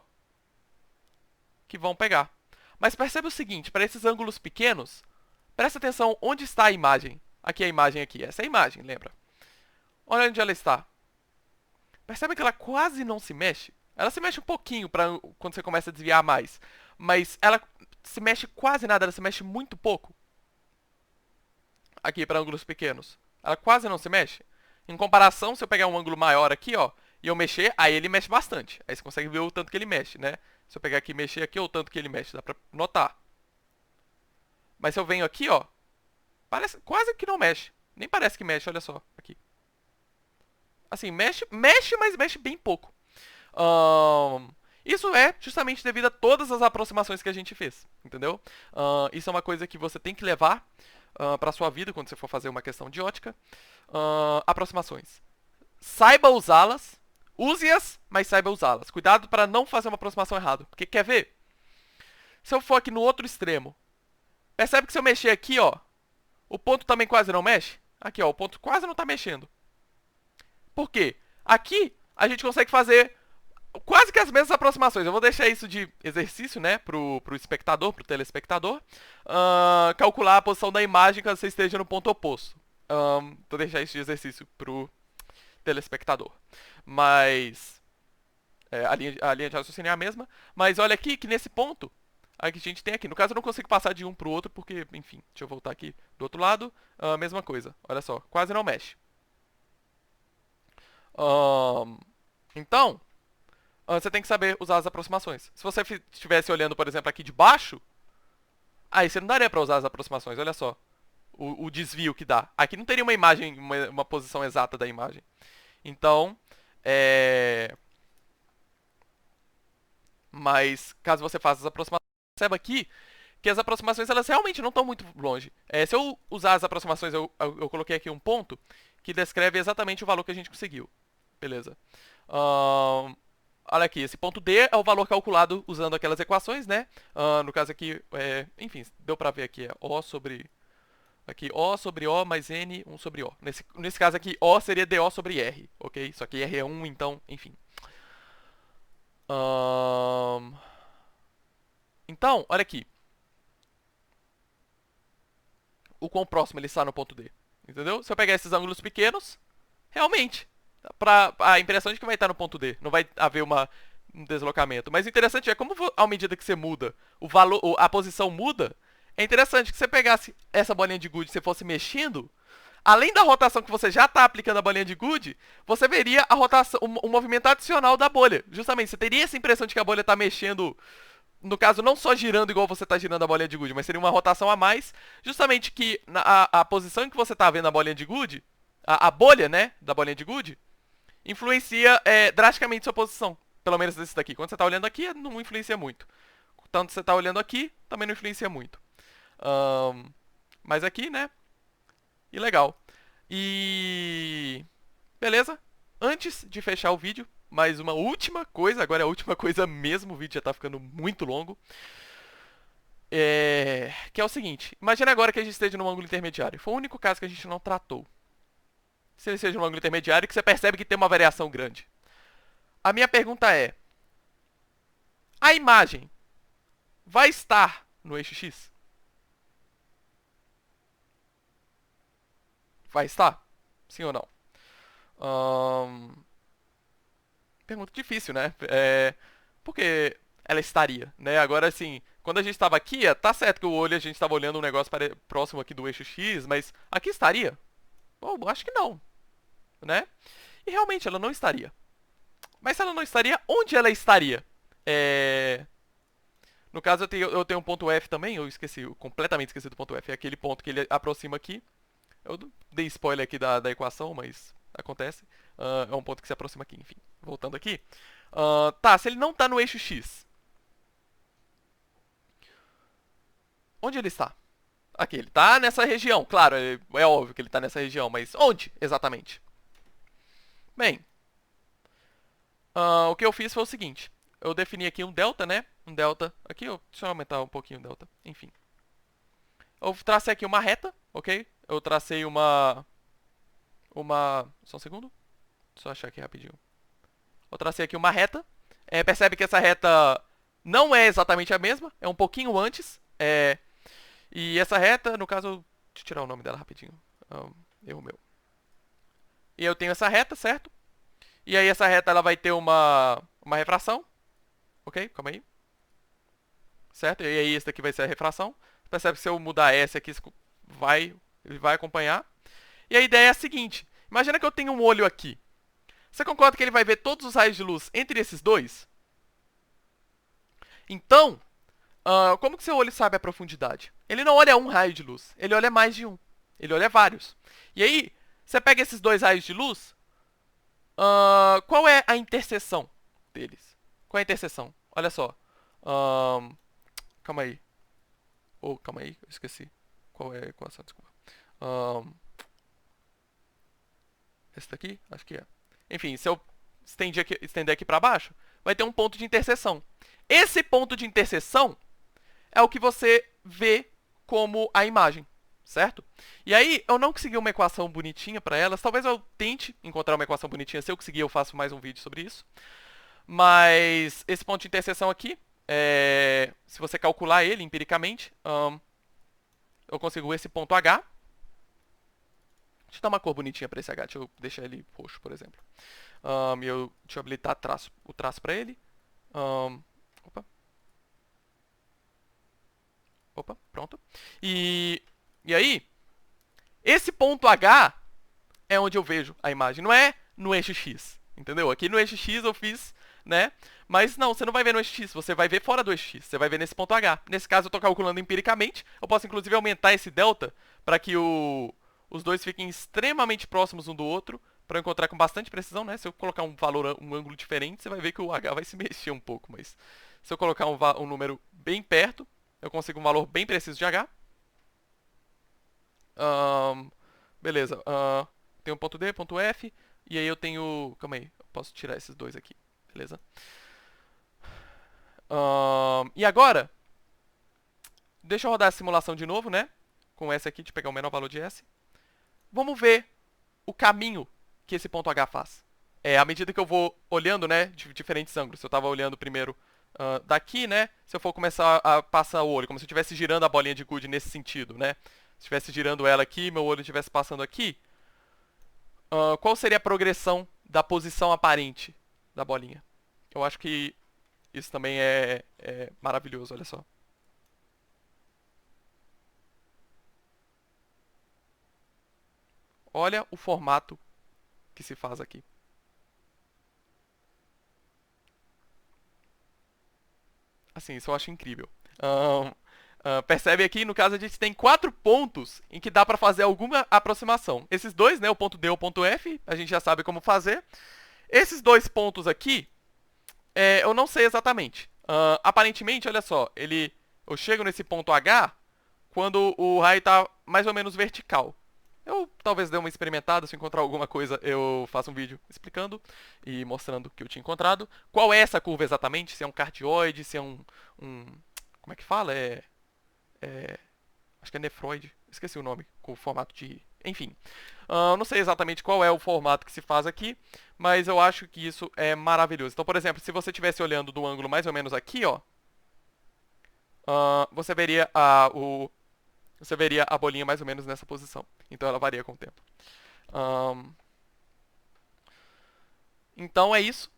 que vão pegar. Mas percebe o seguinte, para esses ângulos pequenos, presta atenção onde está a imagem. Aqui é a imagem aqui. Essa é a imagem, lembra? Olha onde ela está. Percebe que ela quase não se mexe? Ela se mexe um pouquinho quando você começa a desviar mais. Mas ela se mexe quase nada, ela se mexe muito pouco. Aqui, para ângulos pequenos. Ela quase não se mexe. Em comparação, se eu pegar um ângulo maior aqui, ó, e eu mexer, aí ele mexe bastante. Aí você consegue ver o tanto que ele mexe, né? Se eu pegar aqui e mexer aqui, o tanto que ele mexe, dá pra notar. Mas se eu venho aqui, ó, parece quase que não mexe. Nem parece que mexe, olha só, aqui. Assim, mexe, mas mexe bem pouco. Isso é justamente devido a todas as aproximações que a gente fez, entendeu? Isso é uma coisa que você tem que levar para sua vida quando você for fazer uma questão de ótica. Aproximações. Saiba usá-las, use-as, mas saiba usá-las. Cuidado para não fazer uma aproximação errada. Porque quer ver? Se eu for aqui no outro extremo, percebe que se eu mexer aqui, ó, o ponto também quase não mexe? Aqui, ó, o ponto quase não tá mexendo. Por quê? Aqui a gente consegue fazer quase que as mesmas aproximações. Eu vou deixar isso de exercício, né, pro espectador, pro telespectador, calcular a posição da imagem caso você esteja no ponto oposto. Vou deixar isso de exercício pro telespectador. Mas a linha de raciocínio é a mesma. Mas olha aqui que nesse ponto, a que a gente tem aqui. No caso, eu não consigo passar de um pro outro, porque, enfim, deixa eu voltar aqui do outro lado. Mesma coisa, olha só, quase não mexe. Então, você tem que saber usar as aproximações. Se você estivesse olhando, por exemplo, aqui de baixo, aí você não daria pra usar as aproximações, olha só. O desvio que dá. Aqui não teria uma imagem, uma posição exata da imagem. Então, mas caso você faça as aproximações, perceba aqui que as aproximações elas realmente não estão muito longe. Se eu usar as aproximações, eu coloquei aqui um ponto que descreve exatamente o valor que a gente conseguiu. Beleza. Olha aqui, esse ponto D é o valor calculado usando aquelas equações, né? No caso aqui, enfim, deu pra ver aqui, O sobre... Aqui, O sobre O mais N, 1 sobre O. Nesse caso aqui, O seria DO sobre R, ok? Só que R é 1, então, enfim. Então, olha aqui. O quão próximo ele está no ponto D. Entendeu? Se eu pegar esses ângulos pequenos, realmente, a impressão de que vai estar no ponto D. Não vai haver um deslocamento. Mas o interessante é como, à medida que você muda, a posição muda. É interessante que você pegasse essa bolinha de gude e você fosse mexendo, além da rotação que você já está aplicando a bolinha de gude, você veria a rotação, um movimento adicional da bolha. Justamente, você teria essa impressão de que a bolha está mexendo, no caso, não só girando igual você está girando a bolinha de gude, mas seria uma rotação a mais, justamente que a posição em que você está vendo a bolinha de gude, a bolha, né, da bolinha de gude, influencia drasticamente sua posição. Pelo menos desse daqui. Quando você está olhando aqui, não influencia muito. Tanto você está olhando aqui, também não influencia muito. Mas aqui, né? E legal. E... beleza? Antes de fechar o vídeo, mais uma última coisa. Agora é a última coisa mesmo. O vídeo já tá ficando muito longo. Que é o seguinte. Imagina agora que a gente esteja num ângulo intermediário. Foi o único caso que a gente não tratou. Se ele seja num ângulo intermediário que você percebe que tem uma variação grande. A minha pergunta é... a imagem vai estar no eixo X? Vai estar? Sim ou não? Pergunta difícil, né? Porque ela estaria, né? Agora, assim, quando a gente estava aqui, tá certo que o olho a gente estava olhando um negócio próximo aqui do eixo X, mas aqui estaria? Bom, acho que não, né? E realmente ela não estaria. Mas se ela não estaria, onde ela estaria? No caso, eu tenho um ponto F também, eu completamente esqueci do ponto F. É aquele ponto que ele aproxima aqui. Eu dei spoiler aqui da equação, mas acontece. É um ponto que se aproxima aqui, enfim. Voltando aqui. Tá, se ele não está no eixo X. Onde ele está? Aqui, ele está nessa região. Claro, é óbvio que ele está nessa região, mas onde exatamente? Bem, o que eu fiz foi o seguinte. Eu defini aqui um delta, né? Um delta. Aqui, deixa eu aumentar um pouquinho o delta. Enfim. Eu tracei aqui uma reta, ok? Eu tracei uma... Só um segundo. Só achar aqui rapidinho. Eu tracei aqui uma reta. Percebe que essa reta não é exatamente a mesma. É um pouquinho antes. E essa reta, no caso... deixa eu tirar o nome dela rapidinho. Erro meu. E eu tenho essa reta, certo? E aí essa reta ela vai ter uma refração. Ok? Calma aí. Certo? E aí esse daqui vai ser a refração. Percebe que se eu mudar S aqui, ele vai acompanhar. E a ideia é a seguinte. Imagina que eu tenho um olho aqui. Você concorda que ele vai ver todos os raios de luz entre esses dois? Então, como que seu olho sabe a profundidade? Ele não olha um raio de luz, ele olha mais de um. Ele olha vários. E aí, você pega esses dois raios de luz, qual é a interseção deles? Qual é a interseção? Olha só. Calma aí. Calma aí, eu esqueci. Qual é a equação? Desculpa. Esse daqui? Acho que é. Enfim, se eu estender aqui para baixo, vai ter um ponto de interseção. Esse ponto de interseção é o que você vê como a imagem, certo? E aí, eu não consegui uma equação bonitinha para elas. Talvez eu tente encontrar uma equação bonitinha. Se eu conseguir, eu faço mais um vídeo sobre isso. Mas esse ponto de interseção aqui, se você calcular ele empiricamente, eu consigo esse ponto H. Deixa eu dar uma cor bonitinha para esse H. Deixa eu deixar ele roxo, por exemplo. Deixa eu habilitar o traço para ele. Opa. Opa, pronto. E aí, esse ponto H é onde eu vejo a imagem. Não é no eixo X, entendeu? Aqui no eixo X eu fiz, né? Mas não, você não vai ver no eixo X, você vai ver fora do eixo X. Você vai ver nesse ponto H. Nesse caso eu estou calculando empiricamente. Eu posso inclusive aumentar esse delta para que os dois fiquem extremamente próximos um do outro, para encontrar com bastante precisão, né? Se eu colocar um valor, um ângulo diferente, você vai ver que o H vai se mexer um pouco, mas se eu colocar um número bem perto, eu consigo um valor bem preciso de H. Beleza. Tem um ponto D, ponto F, e aí eu tenho... Calma aí, eu posso tirar esses dois aqui, beleza? E agora, deixa eu rodar a simulação de novo, né? Com S aqui, de pegar o menor valor de S. Vamos ver o caminho que esse ponto H faz. À medida que eu vou olhando, né, de diferentes ângulos. Se eu estava olhando primeiro daqui, né, se eu for começar a passar o olho, como se eu estivesse girando a bolinha de gude nesse sentido, né? Se estivesse girando ela aqui, meu olho estivesse passando aqui, qual seria a progressão da posição aparente da bolinha? Eu acho que isso também é maravilhoso, olha só. Olha o formato que se faz aqui. Assim, isso eu acho incrível. Percebe aqui, no caso, a gente tem 4 pontos em que dá para fazer alguma aproximação. Esses dois, né, o ponto D e o ponto F, a gente já sabe como fazer. Esses dois pontos aqui, eu não sei exatamente. Aparentemente, olha só, eu chego nesse ponto H quando o raio está mais ou menos vertical. Eu talvez dê uma experimentada, se encontrar alguma coisa eu faço um vídeo explicando e mostrando o que eu tinha encontrado. Qual é essa curva exatamente? Se é um cardioide, se é como é que fala? Acho que é nefroide. Esqueci o nome, com o formato de... Enfim, não sei exatamente qual é o formato que se faz aqui, mas eu acho que isso é maravilhoso. Então, por exemplo, se você estivesse olhando do ângulo mais ou menos aqui, ó, você veria a bolinha mais ou menos nessa posição. Então ela varia com o tempo. Então é isso.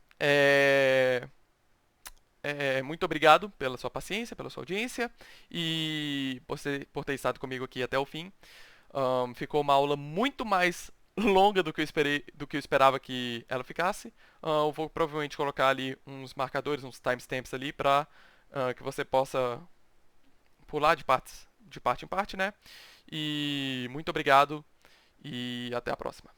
Muito obrigado pela sua paciência, pela sua audiência e por ter estado comigo aqui até o fim. Ficou uma aula muito mais longa do que eu esperava que ela ficasse. Eu vou provavelmente colocar ali uns marcadores, uns timestamps ali para que você possa pular de parte em parte, né? E muito obrigado e até a próxima.